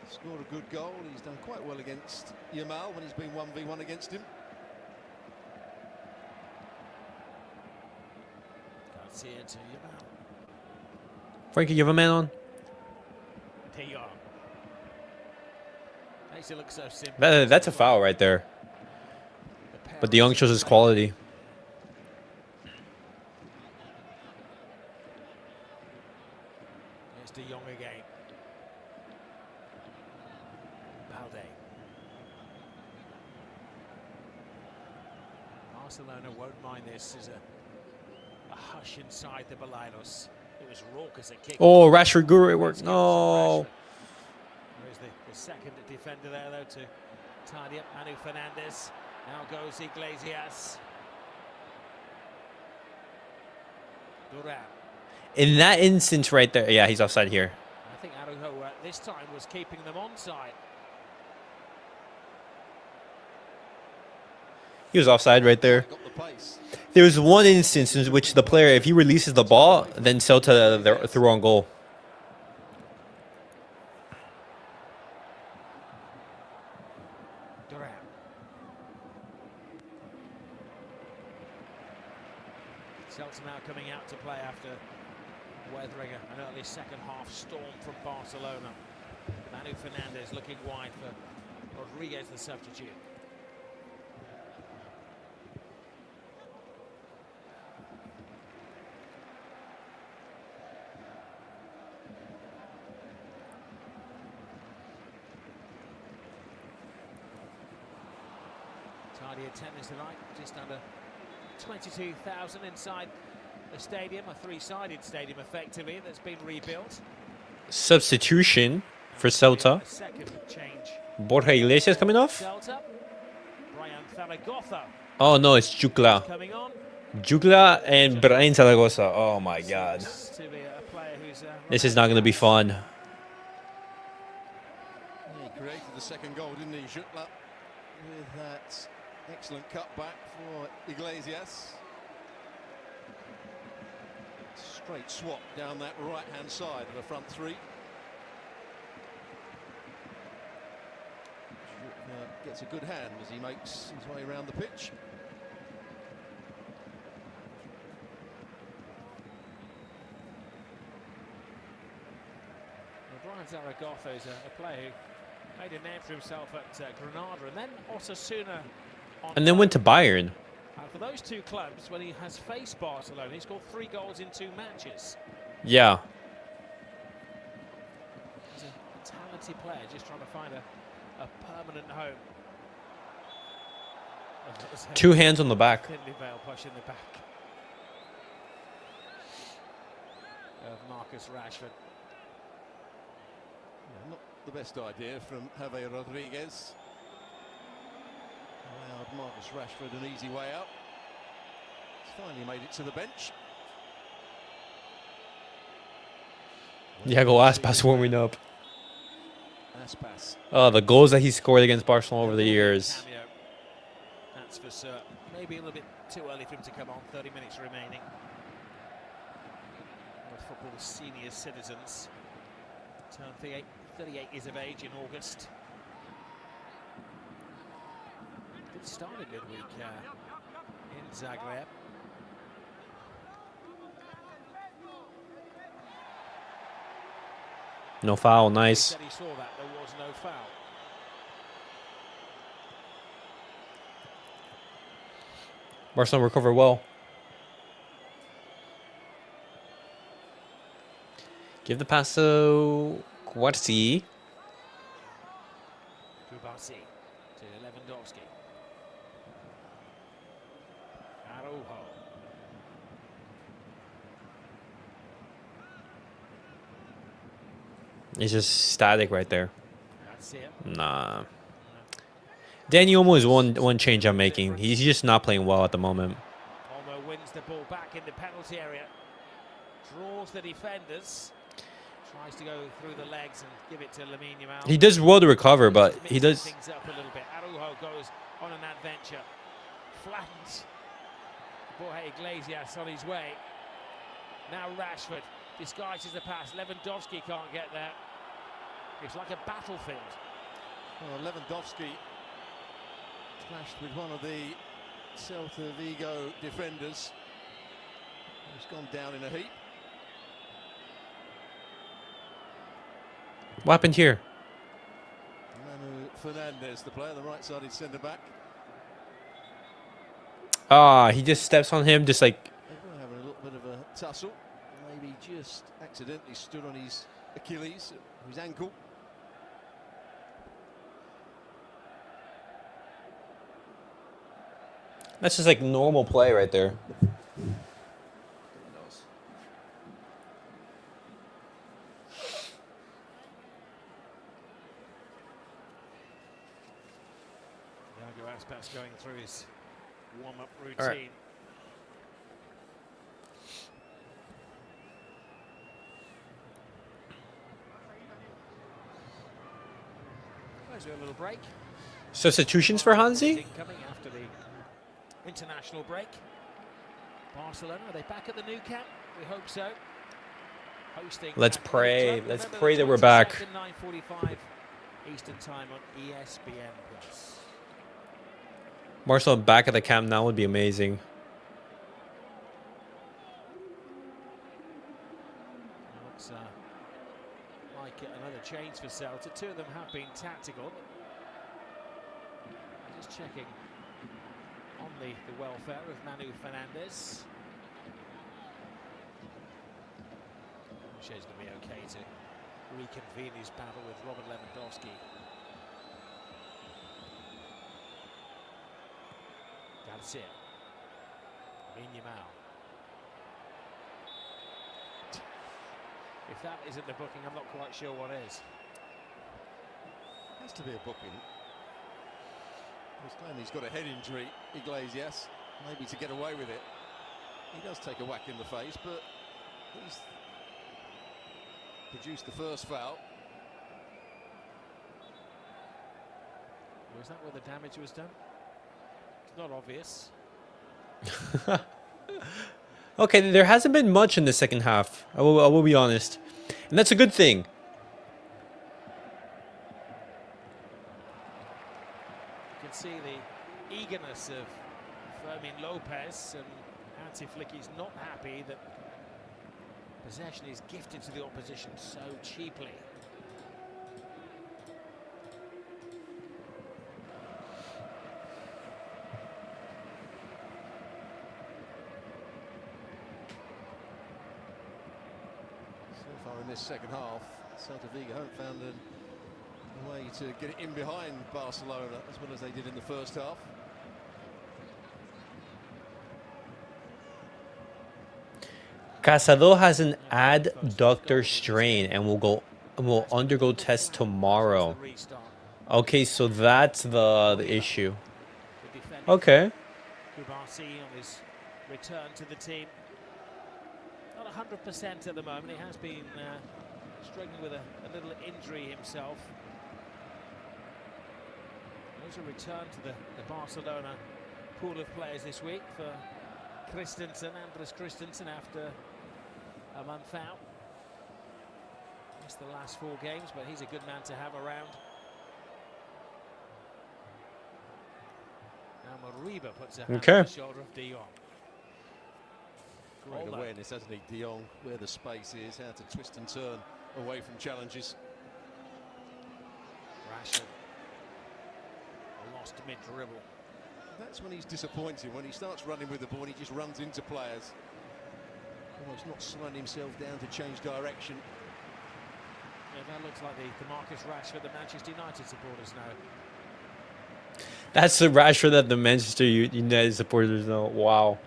C: Scored a good goal. He's done quite well against Yamal when he's been 1v1 against him.
B: Garcia to Yamal.
A: Frankie, you have a man on?
B: De Jong. Makes it look so simple.
A: That's a foul right there. But De Jong shows his quality.
B: Here's De Jong again. Balde. Barcelona won't mind this as a hush inside the Balaidos. It was raucous at kick.
A: Oh, Rashford great work. No.
B: There's the second defender there, though, to tidy up Manu Fernandez. Now goes Iglesias. Duran.
A: In that instance right there, yeah, he's offside here.
B: I think Araujo this time was keeping them onside.
A: He was offside right there.
C: Got the pace.
A: There was one instance in which the player, if he releases the ball, then Celta they're through on goal.
B: Duran. Celta now coming out to play after weathering an early second half storm from Barcelona. Manu Fernandez looking wide for Rodriguez, the substitute. Tidy attendance tonight, just under 22,000 inside the stadium, a 3-sided stadium effectively that's been rebuilt.
A: Substitution for Celta.
B: A second change.
A: Borja Iglesias coming off?
B: Celta. Brian Zaragoza
A: Oh no, it's Jukla.
B: coming on.
A: Jukla and Brian Zaragoza. Oh my god.
B: To be a player who's,
A: This is not going to be fun.
C: Yeah, he created the second goal, didn't he, Jutla? With that excellent cutback for Iglesias. Straight swap down that right-hand side of the front three. Gets a good hand as he makes his way around the pitch.
B: Brian Zaragoza is a player Made a name for himself at Granada and then Osasuna.
A: And then went to Bayern.
B: For those two clubs, when he has faced Barcelona, he scored 3 goals in 2 matches.
A: Yeah.
B: He's a talented player, just trying to find a permanent home.
A: 2 hands on the back.
B: Thinly veiled push in the back of Marcus Rashford.
C: Yeah, not the best idea from Javier Rodriguez. Allowed Marcus Rashford an easy way out. He's finally made it to the bench.
A: Diego Aspas warming up.
C: Aspas.
A: Oh, the goals that he scored against Barcelona over the years.
B: Cameo. That's for certain. Maybe a little bit too early for him to come on. 30 minutes remaining. One of football's senior citizens. Turned 38 years of age in August. Good start in midweek in Zagreb.
A: No foul,
B: He
A: nice.
B: said he saw that, there was no foul.
A: Barcelona recovered well. Give the pass to Cubarsí.
B: Cubarsí to Lewandowski. Araujo.
A: He's just static right there.
B: That's it.
A: Nah. Danny Olmo is one change I'm making. He's just not playing well at the moment.
B: Olmo wins the ball back in the penalty area. Draws the defenders. Tries to go through the legs and give it to Lamine Yamal.
A: He does well to recover, but he does.
B: Things up a little bit. Araujo goes on an adventure. Flattens Borja Iglesias on his way. Now Rashford disguises the pass. Lewandowski can't get there. It's like a battlefield.
C: Well, Lewandowski clashed with one of the Celta Vigo defenders. He's gone down in a heap.
A: What happened here?
C: Manu Fernandez, the player, the right-sided centre-back.
A: Ah, he just steps on him, just like.
C: They were having a little bit of a tussle. Maybe just accidentally stood on his Achilles, his ankle.
A: That's just like normal play right there.
B: Diego Aspas going through his warm-up routine.
A: All right.
B: There's a little break.
A: Substitutions for Hansi?
B: Coming after the international break. Barcelona, are they back at the new camp? We hope so. Hosting.
A: Let's
B: at
A: pray.
B: Old Trafford.
A: Let's
B: Remember
A: pray
B: the
A: that we're back.
B: 22nd, 9:45 Eastern Time on ESPN Plus.
A: Barcelona back at the camp now would be amazing.
B: Looks like another change for Celta. 2 of them have been tactical. Just checking on the welfare of Manu Fernandez. I'm sure he's going to be okay to reconvene his battle with Robert Lewandowski. That's it. Lamine Yamal. If that isn't the booking, I'm not quite sure what is.
C: Has to be a booking. He's claiming he's got a head injury, Iglesias, maybe to get away with it. He does take a whack in the face, but he's produced the first foul.
B: Was that where the damage was done? It's not obvious.
A: Okay, there hasn't been much in the second half. I will be honest. And that's a good thing.
B: You can see the eagerness of Fermín Lopez, and Hansi Flick is not happy that possession is gifted to the opposition so cheaply.
C: far in this second half, Celta Vigo haven't found a way to get it in behind Barcelona as well as they did in the first half.
A: Casadó has an adductor strain and will undergo tests tomorrow. Okay, so that's the issue. Okay.
B: Cubarsí on his return to the team. Not 100% at the moment. He has been struggling with a little injury himself. There's a return to the Barcelona pool of players this week for Andres Christensen after a month out. Missed the last 4 games, but he's a good man to have around. Now Mariba puts a hand on the shoulder of De Jong.
C: Great awareness, hasn't he, De Jong, where the space is, how to twist and turn away from challenges.
B: Rashford lost mid-dribble.
C: That's when he's disappointing, when he starts running with the ball, he just runs into players. Almost not slowing himself down to change direction.
B: Yeah, that looks like the Marcus Rashford, the Manchester United supporters know.
A: That's the Rashford that the Manchester United supporters know. Wow.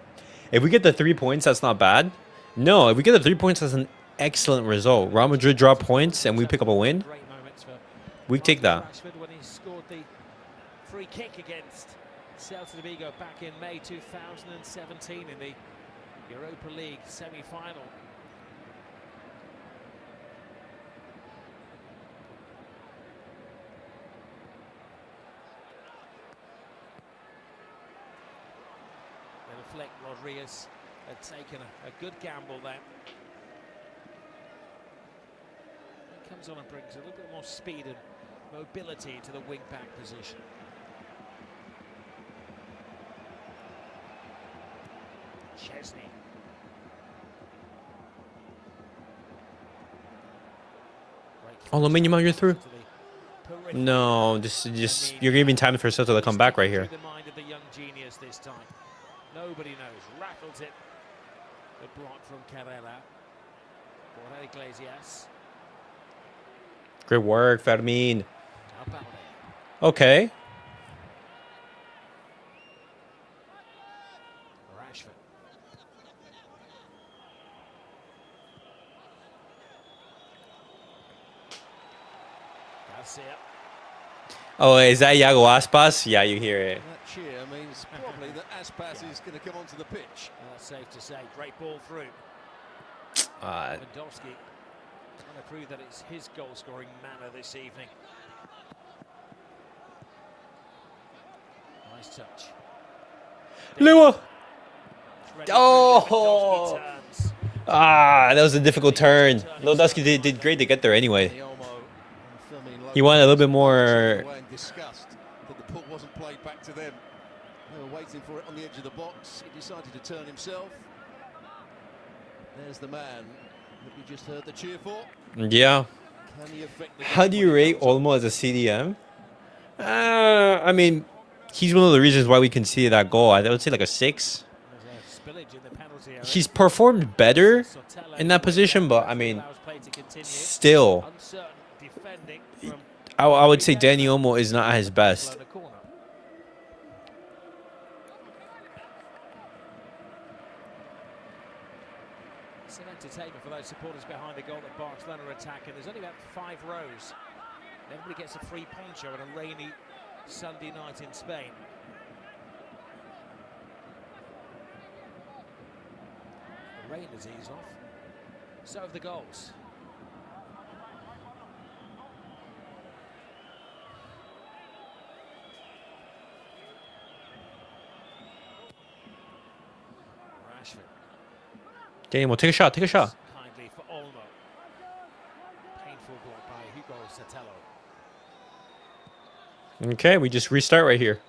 A: If we get the 3 points, that's not bad. No, if we get the 3 points, that's an excellent result. Real Madrid drop points and we pick up a win. We take that.
B: Rashford when he scored the free kick against Celta Vigo back in May 2017 in the Europa League semi-final. Fleck Rodriguez had taken a good gamble there. He comes on and brings a little bit more speed and mobility to the wing-back position. Szczęsny.
A: Oh, Lamine Yamal, you're through. No, just you're giving time for Celta to come back right here.
B: The mind of the young genius this time. Nobody knows. Rattles it. The block from Carrera. Borja Iglesias.
A: Great work, Fermín.
B: Balde.
A: Okay.
B: Rashford. Garcia.
A: Oh, is that Iago Aspas? Yeah, you hear it.
C: That cheer means probably that Aspas is going to come onto the pitch.
B: That's safe to say. Great ball through. Lewandowski trying to prove that it's his goal-scoring manner this evening. Nice touch.
A: Lewa. Oh! That was a difficult turn. Lewandowski did great to get there anyway. He wanted a little bit more.
C: Disgust that the ball wasn't played back to them. They were waiting for it on the edge of the box. He decided to turn himself. There's the man that we just heard the cheer for.
A: Yeah. How do you rate Olmo as a CDM? I mean, he's one of the reasons why we conceded that goal. I would say like a 6. He's performed better in that position, but I mean, still, I would say Dani Olmo is not at his best.
B: Some entertainment for those supporters behind the goal that Barcelona are attacking. There's only about 5 rows. Everybody gets a free poncho on a rainy Sunday night in Spain. The rain has eased off. So have the goals. Rashford.
A: Daniel, take a shot, take a shot.
B: Kindly for Olmo. Painful block by Hugo Sotelo.
A: Okay, we just restart right here.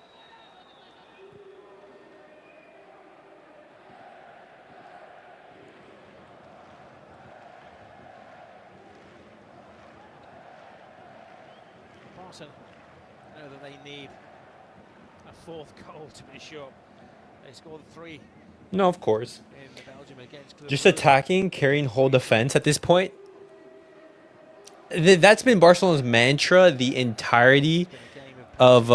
B: Barca know that they need a 4th goal to be sure. They scored 3.
A: No, of course.
B: In Belgium against
A: Just attacking, carrying whole defense at this point. That's been Barcelona's mantra the entirety of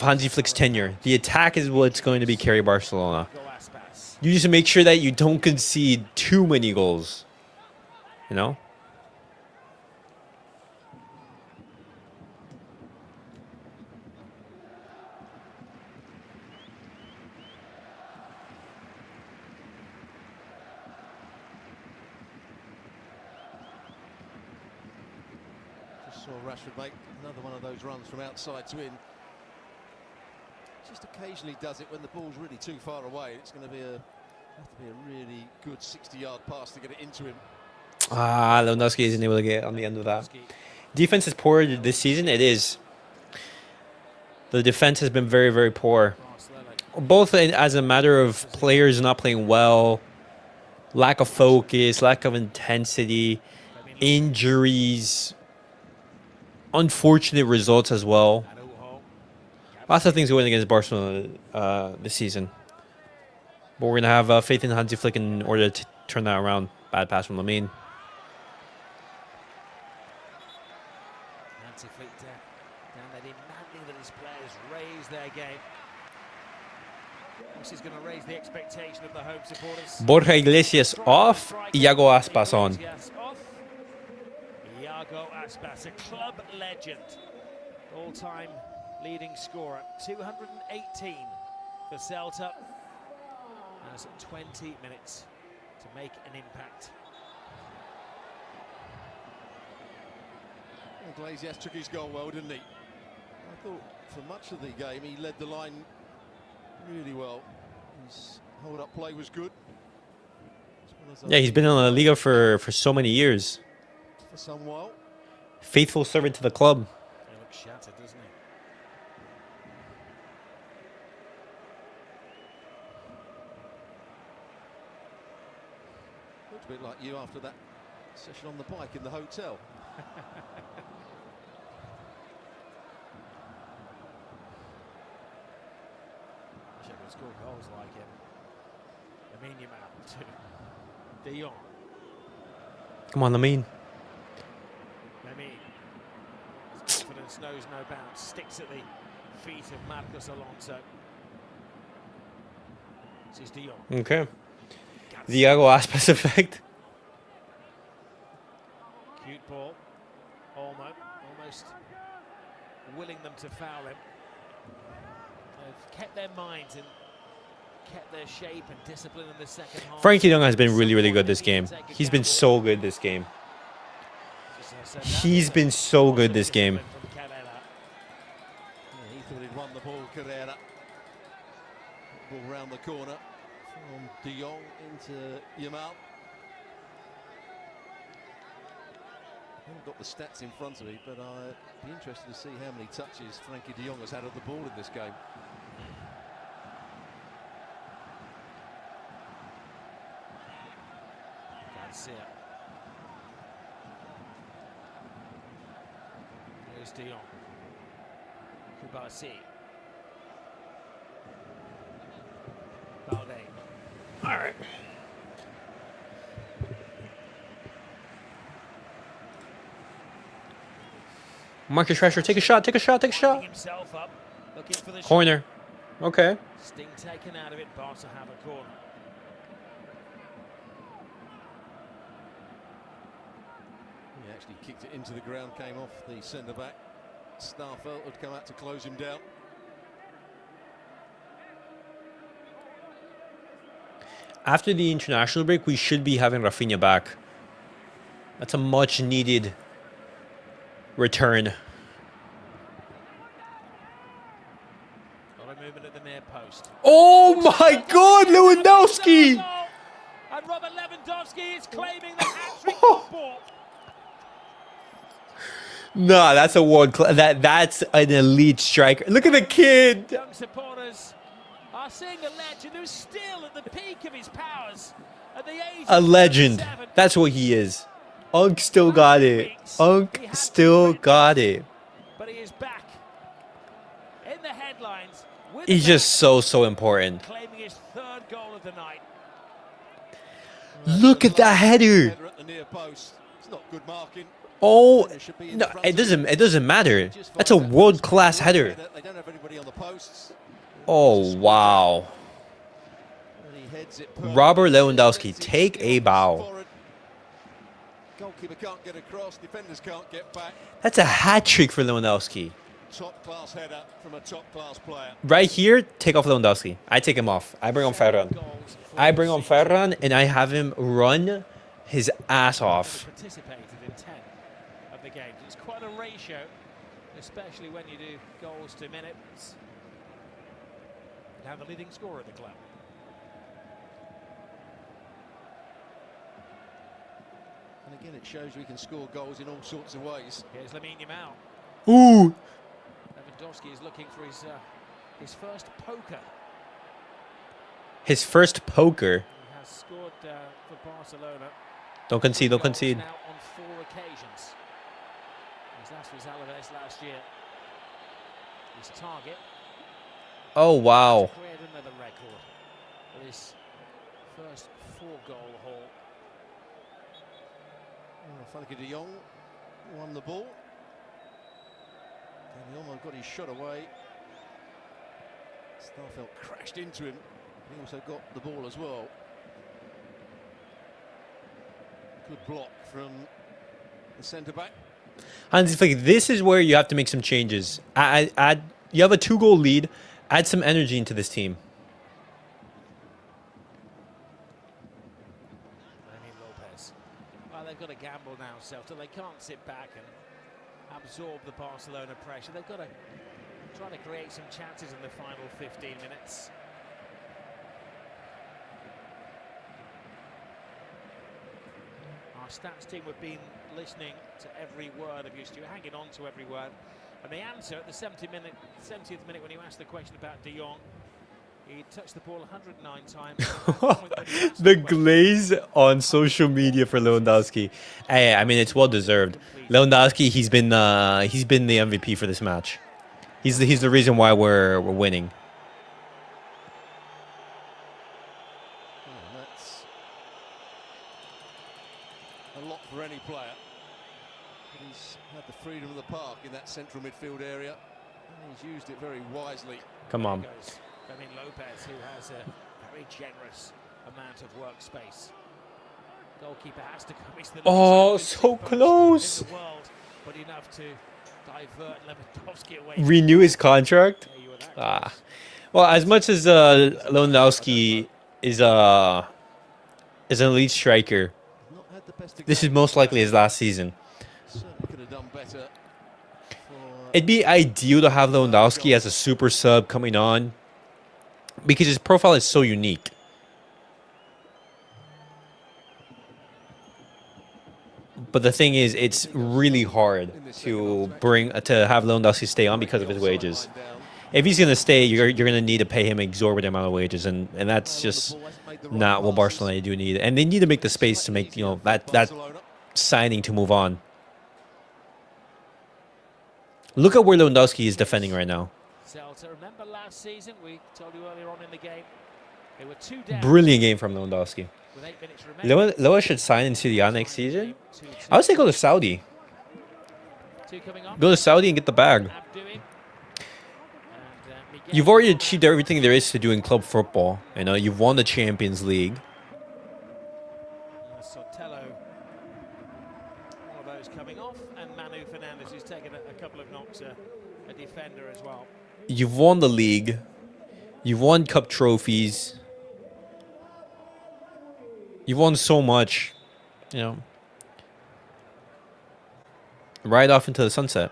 A: Hansi Flick's tenure. The attack is what's going to be carry Barcelona. You just make sure that you don't concede too many goals. You know?
C: Just saw Rashford make another one of those runs from outside to in. Just occasionally does it when the ball's really too far away. It's going to be have to be a really good 60-yard pass to get it into him.
A: Lewandowski isn't able to get on the end of that. Defense is poor this season. It is. The defense has been very, very poor. Both as a matter of players not playing well, lack of focus, lack of intensity, injuries, unfortunate results as well. Lots of things going against Barcelona this season. But we're going to have faith in Hansi Flick in order to turn that around. Bad pass from Lamine.
B: Hansi Flick down there demanding that his players raise their game. This is going to raise the expectation of the home supporters.
A: Borja Iglesias off, Iago Aspas on.
B: Iago Aspas, a club legend. All-time leading scorer, 218 for Celta. Has 20 minutes to make an impact.
C: Well, Iglesias took his goal well, didn't he? I thought for much of the game he led the line really well. His hold-up play was good.
A: Yeah, he's been in La Liga for so many years.
C: For some while.
A: Faithful servant to the club.
B: He looks shattered, doesn't he?
C: Looks a bit like you after that session on the bike in the hotel.
B: Wish I could score goals like him. Lamine Yamal to De Jong.
A: Come on, Lamine.
B: Lamine. His confidence knows no bounds. Sticks at the feet of Marcos Alonso. This is De Jong.
A: Okay. The Iago Aspas effect.
B: Cute ball. Almost willing them to foul him. They've kept their minds and kept their shape and discipline in the second half.
A: Frankie de Jong has been really, really good this game. He's been so good this game. He's been so good this game.
C: Yeah, he thought he'd won the ball, Carrera. Ball round the corner from De Jong into Yamal. I haven't got the stats in front of me, but I'd be interested to see how many touches Frankie de Jong has had of the ball in this game.
B: Garcia. Here's De Jong. Cubarsí. Balde.
A: All right. Marcus Rashford, take a shot, take a shot, take a shot.
B: Himself up, looking for the
A: Corner. Okay.
B: sting taken out of it. Barça have a corner.
C: He actually kicked it into the ground, came off the centre-back. Starfelt had come out to close him down.
A: After the international break, we should be having Rafinha back. That's a much needed return.
B: Got a movement at the near post.
A: Oh my God, Lewandowski!
B: And Robert Lewandowski is claiming the hat-trick ball.
A: Nah, that's a that's an elite striker. Look at the kid.
B: Young supporters are seeing a legend who's still at the peak of his powers at the age
A: A
B: of
A: legend.
B: 37.
A: That's what he is. Unk still got it. Unk still got it.
B: But he is back in the headlines. With
A: He's
B: the
A: just
B: bat,
A: so important.
B: claiming his third goal of the night.
A: Look at that header.
C: Header at the near post. It's not good marking.
A: Oh, no, it doesn't matter. That's a world-class header.
C: They don't have anybody on the posts.
A: Oh, wow.
C: And he heads it perfectly.
A: Robert Lewandowski, take a bow.
C: Goalkeeper can't get across, defenders can't get back.
A: That's a hat trick for Lewandowski.
C: Top class header from a top class player.
A: Right here, take off Lewandowski. I take him off. I bring on Ferran. I bring on Ferran, and I have him run his ass off.
B: Participated in 10 of the games. It's quite a ratio, especially when you do goals to minutes. Now the leading scorer of the club.
C: And again, it shows we can score goals in all sorts of ways.
B: Here's Lamine Yamal.
A: Ooh.
B: Lewandowski is looking for his first poker.
A: His first poker.
B: He has scored for Barcelona.
A: Don't concede, don't concede.
B: Now on 4 occasions. His last was Alaves last year. His target.
A: Oh, wow.
B: To create another record for his first 4-goal haul.
C: Frankie de Jong won the ball. And he almost got his shot away. Starfelt crashed into him. He also got the ball as well. Good block from the centre-back.
A: Hansi Flick, this is where you have to make some changes. You have a 2-goal lead. Add some energy into this team.
B: Well, they've got to gamble now, Celta. They can't sit back and absorb the Barcelona pressure. They've got to try to create some chances in the final 15 minutes. Our stats team have been listening to every word of yours, Stuart, hanging on to every word. And the answer at the 70th minute when you asked the question about De Jong, he touched the ball 109 times.
A: The glaze on social media for Lewandowski. Hey, I mean, it's well deserved. Lewandowski, he's been the MVP for this match. He's the reason why we're winning.
C: Oh, that's a lot for any player. But he's had the freedom of the park in that central midfield area, and he's used it very wisely.
A: Come on.
B: Fermín Lopez, who has a very generous amount of workspace. Goalkeeper has to come.
A: Oh, so close.
B: In the world, but enough to divert Lewandowski away.
A: Renew his contract. Well, as much as Lewandowski is an elite striker, this is most likely his last season.
C: Certainly could have done better.
A: It'd be ideal to have Lewandowski as a super sub coming on, because his profile is so unique. But the thing is, it's really hard to have Lewandowski stay on because of his wages. If he's gonna stay, you're gonna need to pay him an exorbitant amount of wages, and that's just not what Barcelona do need. And they need to make the space to make that signing to move on. Look at where Lewandowski is defending right now.
B: Celta, remember last season, we told you earlier on in the game, they were 2 down.
A: Brilliant game from Lewandowski.
B: With 8 minutes remaining.
A: Lewa should sign in Serie A next season. I would say go to Saudi. Go to Saudi and get the bag. You've already achieved everything there is to do in club football. You know, you've won the Champions League.
B: Sotelo, one of those coming off, and Manu Fernandez, who's taken a couple of knocks, a defender as well.
A: You've won the league. You've won cup trophies. You've won so much, you know. Right off into the sunset.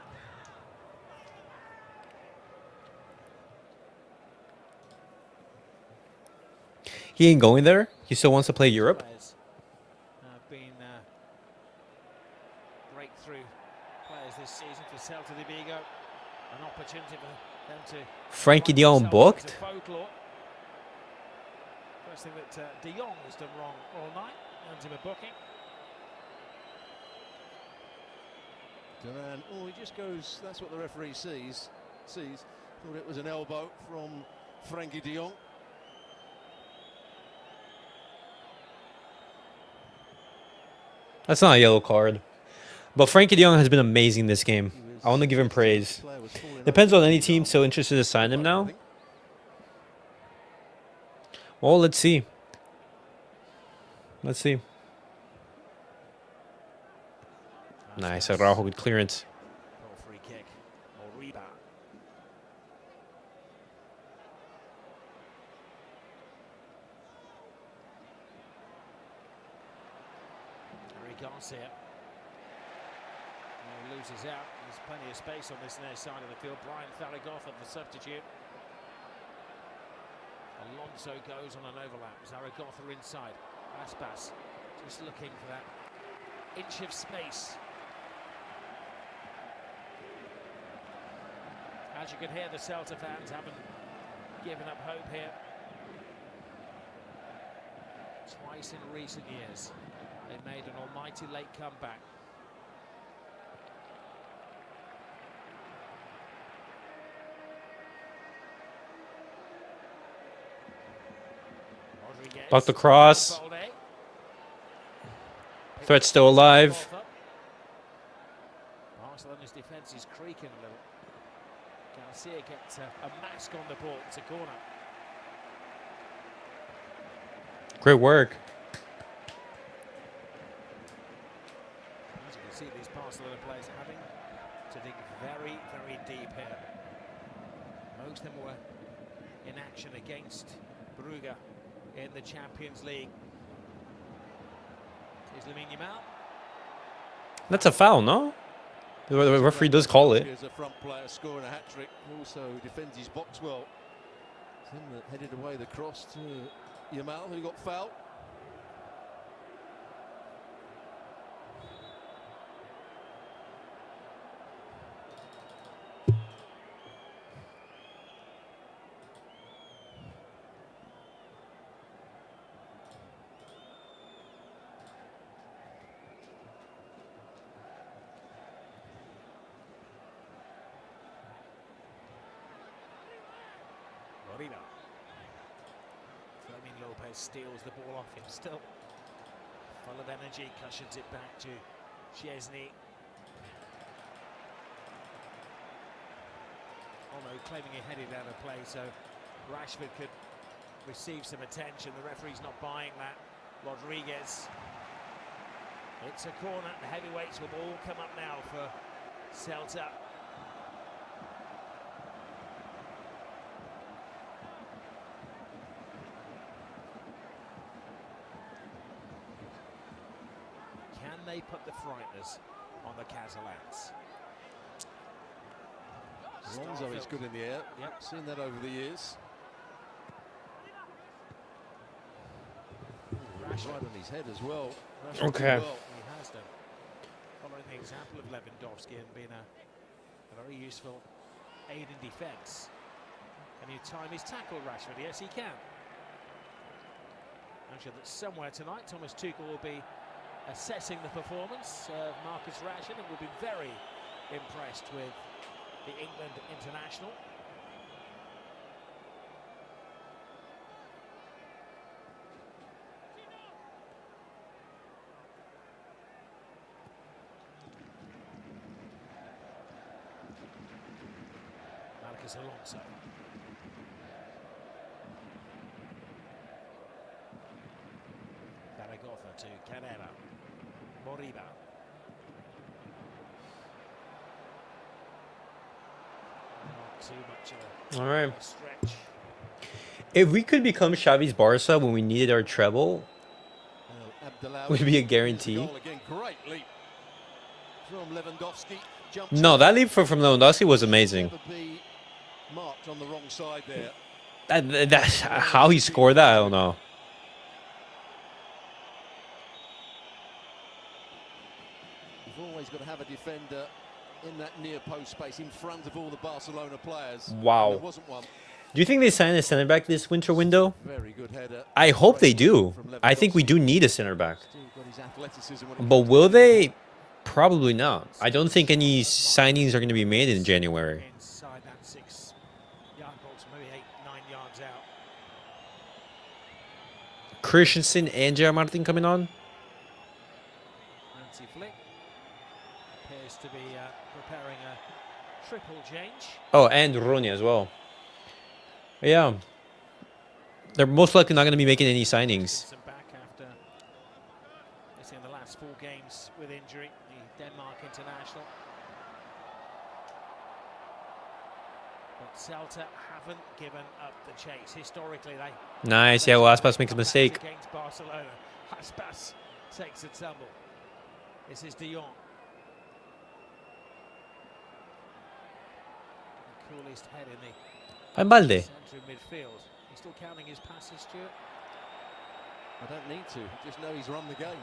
A: He ain't going there. He still wants to play Europe.
B: Have been breakthrough players this season for Celta Vigo. An opportunity for them to.
A: Frankie de Jong booked.
B: First thing that De Jong has done wrong all night. Earns him a booking.
C: Duran, oh, he just goes. That's what the referee sees. Thought it was an elbow from Frankie de Jong.
A: That's not a yellow card. But Frankie de Jong has been amazing this game. I want to give him praise. Depends on any team so interested to sign him now. Well, let's see. Let's see. Nice. Araujo with clearance.
B: Free kick or rebound. Garcia. He loses out. There's plenty of space on this near side of the field. Brian Zaragoza, the substitute. Alonso goes on an overlap. Zaragoza inside. Aspas just looking for that inch of space. As you can hear, the Celta fans haven't given up hope here. Twice in recent years, they made an almighty late comeback.
A: Block the cross. Threat still alive.
B: Barcelona's defense is creaking a little. Garcia gets a mask on the ball. It's a corner.
A: Great work.
B: As you can see, these Barcelona players having to dig very, very deep here. Most of them were in action against Brugge in the Champions League. Here's Lamine Yamal.
A: That's a foul, no? The referee does call it.
C: As a front player scoring a hat-trick, also defends his box well. Him that headed away the cross to Yamal, who got fouled.
B: Fermín Lopez steals the ball off him, still full of energy, cushions it back to Szczęsny. Oh no, claiming he headed out of play, so Rashford could receive some attention. The referee's not buying that. Rodriguez. It's a corner. The heavyweights will all come up now for Celta. They put the frighteners on the Catalans.
C: Alonso is good in the air.
B: Yep.
C: Seen that over the years. Right on his head as well. Rashford
A: Okay.
C: did well.
B: He has done. Following the example of Lewandowski and being a very useful aid in defence. Can you time his tackle, Rashford? Yes, he can. I'm sure that somewhere tonight Thomas Tuchel will be assessing the performance of Marcus Rashford and will be very impressed with the England international. Marcus Alonso. Zaragoza to Canela. Moriba. Not too much of
A: All right.
B: a stretch.
A: If we could become Xavi's Barca when we needed our treble,
C: Abdellaoui
A: would be a
C: is the
A: guarantee.
C: goal again. Great leap from Lewandowski. Jumps
A: No,
C: in.
A: that leap from Lewandowski was amazing.
C: Never be marked on the wrong side there.
A: That's how he scored that. I don't know.
C: You've always got to have a defender in that near post space in front of all the Barcelona players.
A: Wow.
C: There wasn't one.
A: Do you think they sign a center back this winter window?
C: Very good header.
A: I hope they
C: Great
A: do.
C: from
A: I think we
C: Lewandowski.
A: do need a center back.
C: Still got his athleticism when it
A: But
C: comes to
A: will
C: the
A: they? Probably not. I don't think any signings are going to be made in January.
B: Inside that 6-yard box, maybe 8-9 yards out.
A: Christensen and J.R. Martin coming on?
B: Hansi flick. to be preparing a triple change.
A: Oh, and Rooney as well. Yeah. They're most likely not going to be making any signings.
B: Back after missing the last 4 games with injury, the Denmark international. But Celta haven't given up the chase. Historically, they
A: Nice. Yeah, well, Aspas makes a mistake.
B: against Barcelona. Aspas takes a tumble. This is De Jong. The coolest head in the
A: I'm Balde.
B: centre of midfield. He's still counting his passes, Stuart.
C: I don't need to, I just know he's run the game.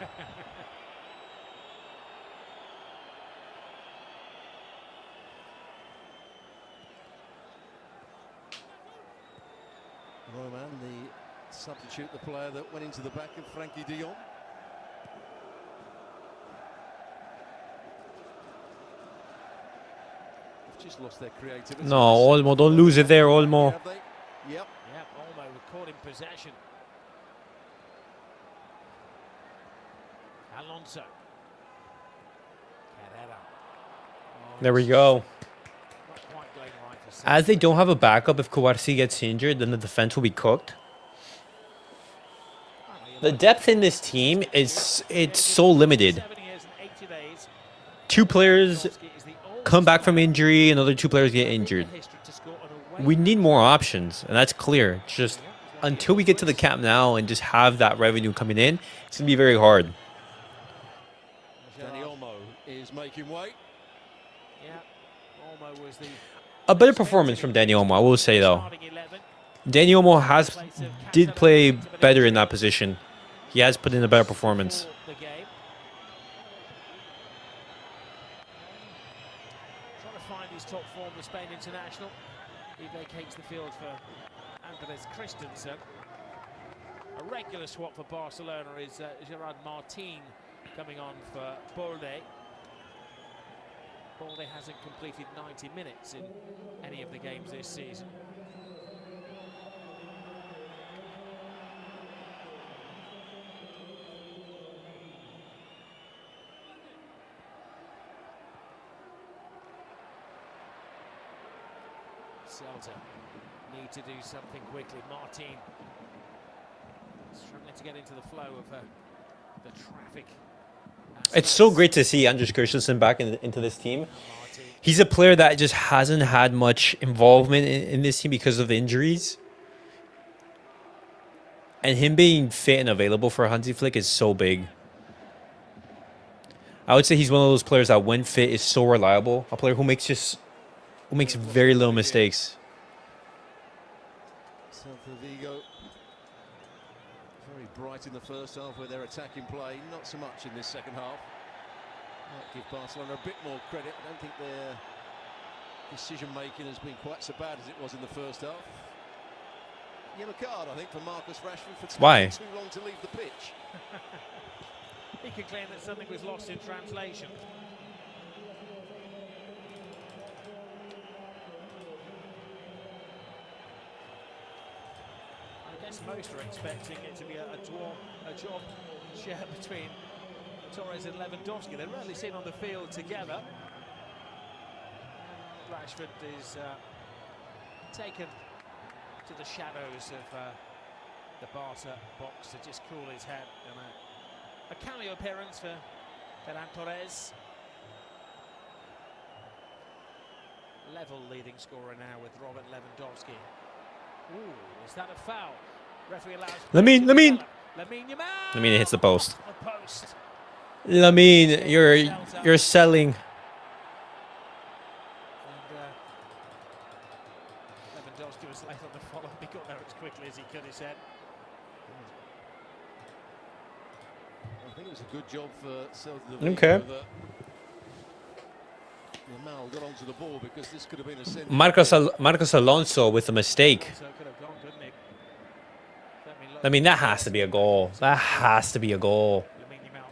C: Roman, the substitute, the player that went into the back of Frankie de Jong. They've just lost their creativity.
A: No, Olmo, don't lose it there, Olmo.
C: Have they? Yep.
B: Yep, Olmo caught in possession. Alonso. Carrera. Oh,
A: There we go.
B: not quite going right for Celta.
A: As they don't have a backup, if Cubarsí gets injured, then the defense will be cooked. The depth in this team is it's so limited.
B: 7 years and 80 days.
A: 2 players
B: Lewandowski is the
A: come back
B: oldest
A: from
B: player
A: injury, another 2 players get
B: in
A: injured.
B: history to score an away
A: We need more options, and that's clear. Just until we get to the cap now and just have that revenue coming in, it's going to be very hard.
C: Danny Olmo is making way.
B: Yeah, Olmo was the
A: A better performance from Danny Olmo, I will say, though.
B: starting 11.
A: Danny Olmo did play better in that position. He has put in a better performance.
B: For the game. Trying to find his top form, the Spain international. He vacates the field for Andres Christensen. A regular swap for Barcelona is Gerard Martin coming on for Balde. Balde hasn't completed 90 minutes in any of the games this season. Celta need to do something quickly. Martin struggling to get into the flow of the traffic.
A: It's so great to see Andres Christensen back into this team. He's a player that just hasn't had much involvement in this team because of injuries. And him being fit and available for Hansi Flick is so big. I would say he's one of those players that when fit is so reliable. A player who makes very little mistakes.
C: Celta Vigo very bright in the first half with their attacking play, not so much in this second half. Might give Barcelona a bit more credit. I don't think their decision making has been quite so bad as it was in the first half. Yellow card, I think, for Marcus Rashford for taking too long to leave the pitch.
B: He could claim that something was lost in translation. I guess most are expecting it to be a job share between Torres and Lewandowski. They're rarely seen on the field together. Rashford is taken to the shadows of the Barça box to just cool his head. And a cameo appearance for Ferran Torres. Level leading scorer now with Robert Lewandowski. Ooh, is that a foul? Referee allows
A: Lamine
B: Yamal.
A: Lamine hits the post.
B: The post.
A: Lamine, you're selling.
B: And Lewandowski was late on the follow-up. He got there as quickly as he could, he said.
C: I think it was a good job for Celta Vigo.
A: Okay.
C: Yamal got onto the ball because this could have been a sin.
A: Marcos Alonso with a mistake.
B: So could have gone, couldn't he?
A: I mean, that has to be a goal. That has to be a goal.
B: Lamine Yamal.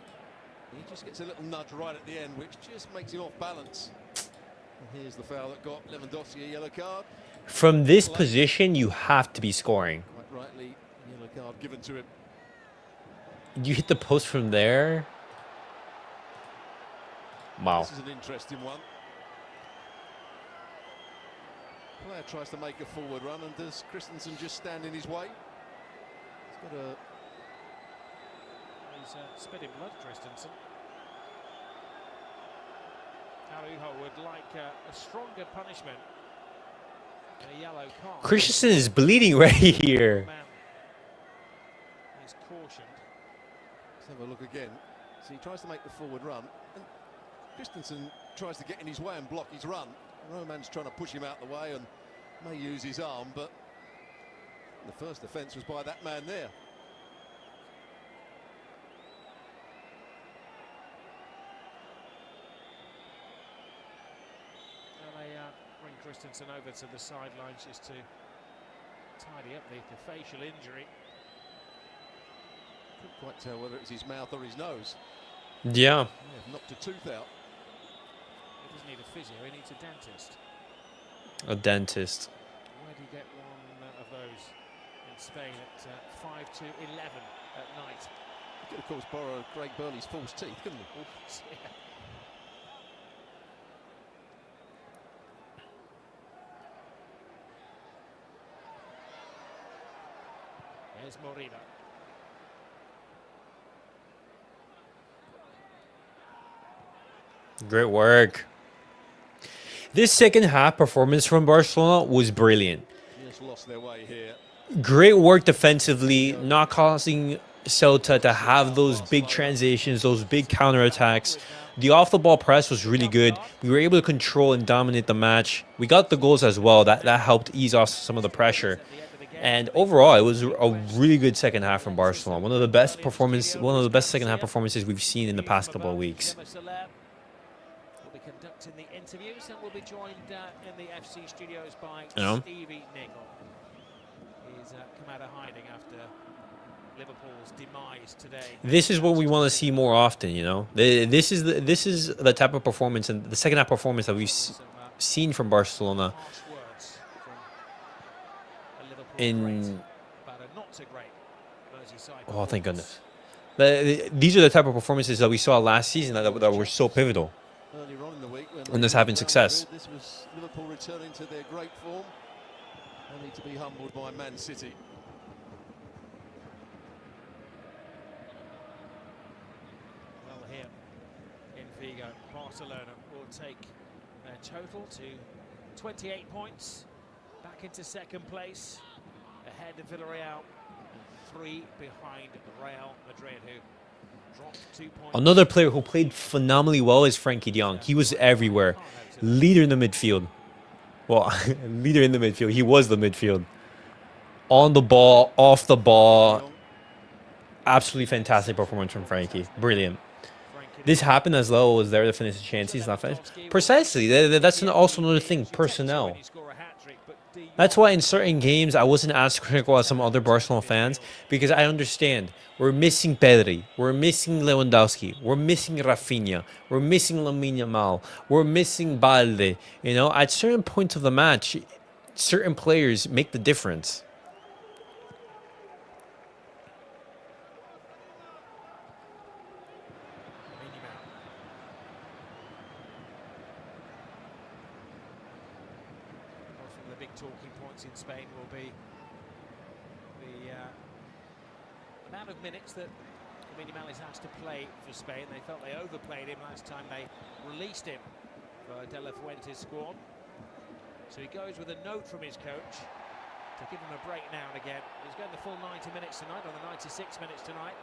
C: He just gets a little nudge right at the end, which just makes him off balance. And here's the foul that got Lewandowski a yellow card.
A: From this position, you have to be scoring.
C: Quite rightly, yellow card given to him.
A: You hit the post from there. Wow.
C: This is an interesting one. Player tries to make a forward run, and does Christensen just stand in his way? He's got a...
B: He's spitting blood, Christensen. Araujo would like a stronger punishment. A yellow card.
A: Christensen is bleeding right here.
B: Man is cautioned.
C: Let's have a look again. So he tries to make the forward run, and Christensen tries to get in his way and block his run. Roman's trying to push him out the way and may use his arm, but the first offence was by that man there.
B: Bring Christensen over to the sidelines just to tidy up the facial injury.
C: Couldn't quite tell whether it's his mouth or his nose.
A: Yeah.
C: They've knocked a tooth out.
B: He doesn't need a physio, he needs a dentist.
A: A dentist.
B: Where do you get one of those in Spain at 5 to 11 at night?
C: He could, of course, borrow Craig Burley's false teeth, couldn't he?
B: Yeah. There's Morena.
A: Great work. This second half performance from Barcelona was brilliant.
C: Just lost their way here.
A: Great work defensively, not causing Celta to have those big transitions, those big counterattacks. The off-the-ball press was really good. We were able to control and dominate the match. We got the goals as well. That helped ease off some of the pressure. And overall, it was a really good second half from Barcelona. One of the best second half performances we've seen in the past couple of weeks.
B: We'll be conducting the interviews and we'll be joined in the FC studios by Stevie Nicol. He's come out of hiding after Liverpool's demise today.
A: This is what we want to see more often, you know. This is the type of performance and the second half performance that we've seen from Barcelona. Oh, thank goodness. These are the type of performances that we saw last season that were so pivotal.
C: Earlier on in the week,
A: And this having success.
C: This was Liverpool returning to their great form, only to be humbled by Man City.
B: Well, here in Vigo, Barcelona will take their total to 28 points, back into second place, ahead of Villarreal, 3 behind Real Madrid, who dropped 2 points.
A: Another player who played phenomenally well is Frenkie de Jong. He was everywhere. Leader in the midfield. Well, leader in the midfield. He was the midfield. On the ball, off the ball. Absolutely fantastic performance from Frenkie. Brilliant. This happened as though it was there to finish the chance. He's not finished. Precisely. That's also another thing. Personnel. That's why in certain games I wasn't as critical as some other Barcelona fans, because I understand we're missing Pedri, we're missing Lewandowski, we're missing Rafinha, we're missing Lamine Yamal, we're missing Balde. You know, at certain points of the match, certain players make the difference.
B: Talking points in Spain will be the amount of minutes that Lamine Yamal is asked to play for Spain. They felt they overplayed him last time they released him for De La Fuente's squad. So he goes with a note from his coach to give him a break now and again. He's going the full 90 minutes tonight, on the 96 minutes tonight.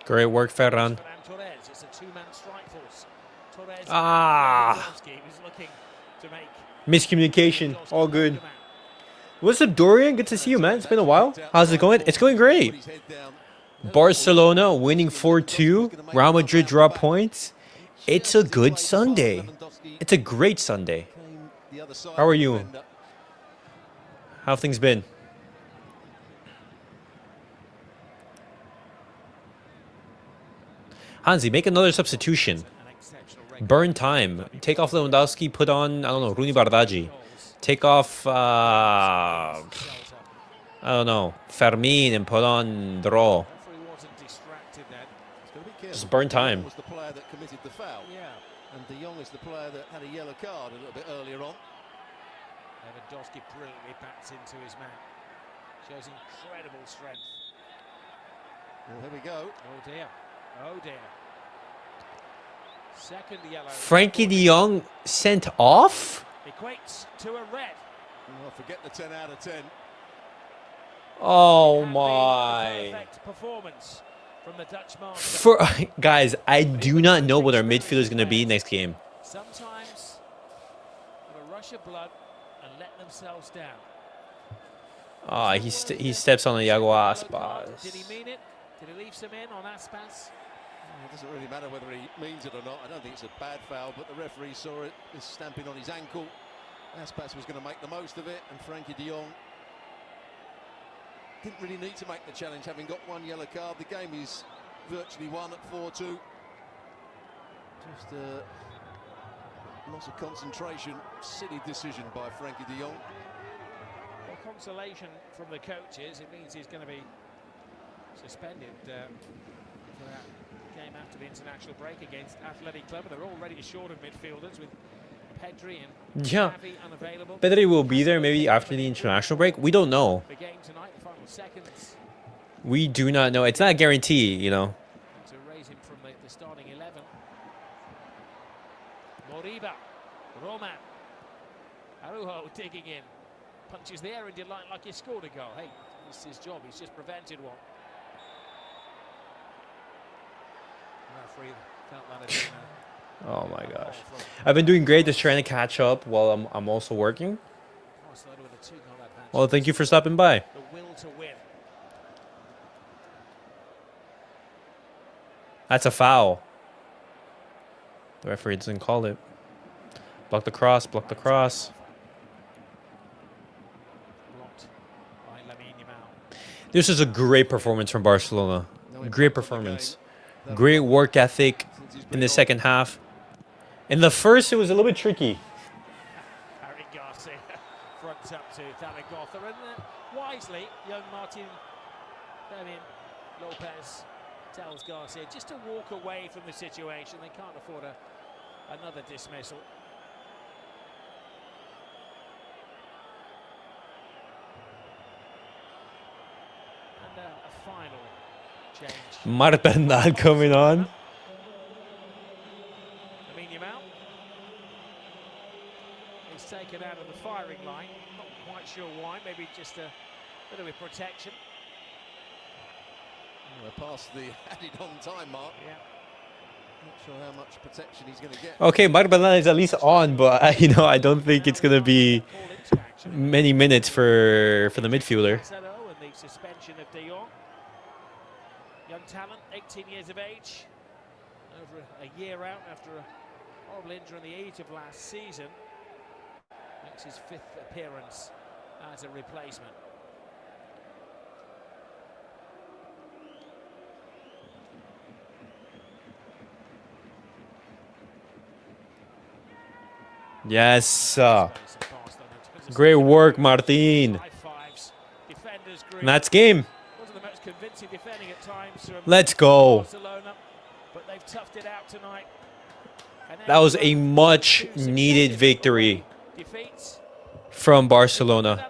A: Great work, Ferran.
B: Torres, it's a two-man strike force. Torres was looking to make
A: miscommunication. All good. What's up, Dorian? Good to see you, man. It's been a while. How's it going? It's going great. Barcelona winning 4-2. Real Madrid draw points. It's a good Sunday. It's a great Sunday. How are you? How have things been? Hansi, make another substitution. Burn time. Take off Lewandowski, put on, I don't know, Rooney Bardghji. Take off, I don't know, Fermín and put on Draw. Just burn time.
C: Was the player that committed the foul.
B: Yeah.
C: And De Jong is the player that had a yellow card a little bit earlier on.
B: Lewandowski brilliantly backs into his man. Shows incredible strength.
C: Well, here we go.
B: Oh dear. Oh dear. Second yellow.
A: Frankie de Jong sent off?
B: Equates to a red.
C: Well, forget the 10 out of 10.
A: Oh
B: Can be
A: my.
B: perfect performance from the Dutch master.
A: Guys, I do not know what our midfield is going to be next game.
B: Sometimes have a rush of blood and let themselves down.
A: Ah, he steps on Iago Aspas.
B: Did he mean it? Did he leave some in on Aspas?
C: It doesn't really matter whether he means it or not. I don't think it's a bad foul, but the referee saw it. Is stamping on his ankle. Aspas was going to make the most of it, and Frankie de Jong didn't really need to make the challenge, having got one yellow card. The game is virtually won at 4-2. Just loss of concentration. Silly decision by Frankie de Jong.
B: Well, consolation from the coaches. It means he's going to be suspended for that game after the international break against Athletic Club. They're already short of midfielders with Pedri and Xavi unavailable.
A: Pedri will be there maybe after the international break. We don't know.
B: The game tonight, the final seconds.
A: We do not know. It's not a guarantee, you know.
B: To raise him from the starting 11. Moriba, Roman, Araujo digging in, punches the air in delight like he scored a goal. Hey, it's his job. He's just prevented one. Referee felt that had been
A: Oh my gosh. I've been doing great, just trying to catch up while I'm also working.
B: Barcelona with a 2-0 advantage.
A: Well, thank you for stopping by.
B: The will to win.
A: That's a foul. The referee doesn't call it. Block the cross, block the cross.
B: Blocked by Lamine Yamal.
A: This is a great performance from Barcelona. Great performance. Great work ethic in the second half. In the first, it was a little bit tricky.
B: Harry Garcia fronts up to Zaragoza, and wisely, young Fermín Lopez tells Garcia just to walk away from the situation. They can't afford another dismissal. And a final change.
A: Martinal coming on.
B: Lamine Yamal is taken out of the firing line. Not quite sure why. Maybe just a bit of a protection.
C: We're past the added-on time mark.
B: Yeah.
C: Not sure how much protection he's going to get.
A: Okay, Martinal is at least on, but I don't think it's gonna be many minutes for the midfielder.
B: Casadó and the suspension of De Jong. Young talent, 18 years of age. Over a year out after a horrible injury in the 8th of last season. Makes his 5th appearance as a replacement.
A: Yes. Great work, Martin. And that's game.
B: Wasn't the most convincing defending at times from
A: Let's go.
B: Barcelona, but they've toughed it out tonight.
A: That was a much needed victory from Barcelona.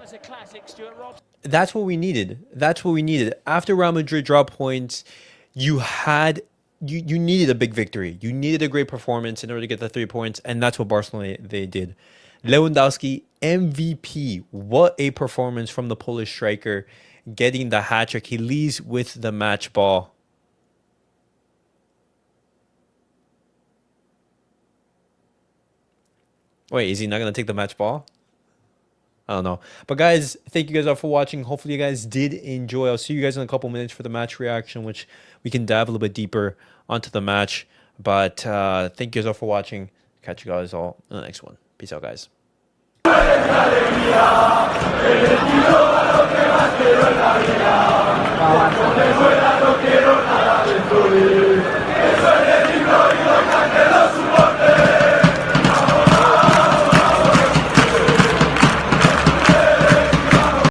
A: That's what we needed. That's what we needed. After Real Madrid dropped points, you needed a big victory. You needed a great performance in order to get the 3 points, and that's what Barcelona they did. Lewandowski, MVP. What a performance from the Polish striker, getting the hat-trick. He leads with the match ball. Wait, is he not going to take the match ball? I don't know. But guys, thank you guys all for watching. Hopefully you guys did enjoy. I'll see you guys in a couple minutes for the match reaction, which we can dive a little bit deeper onto the match. But thank you guys all for watching. Catch you guys all in the next one. Peace out, guys.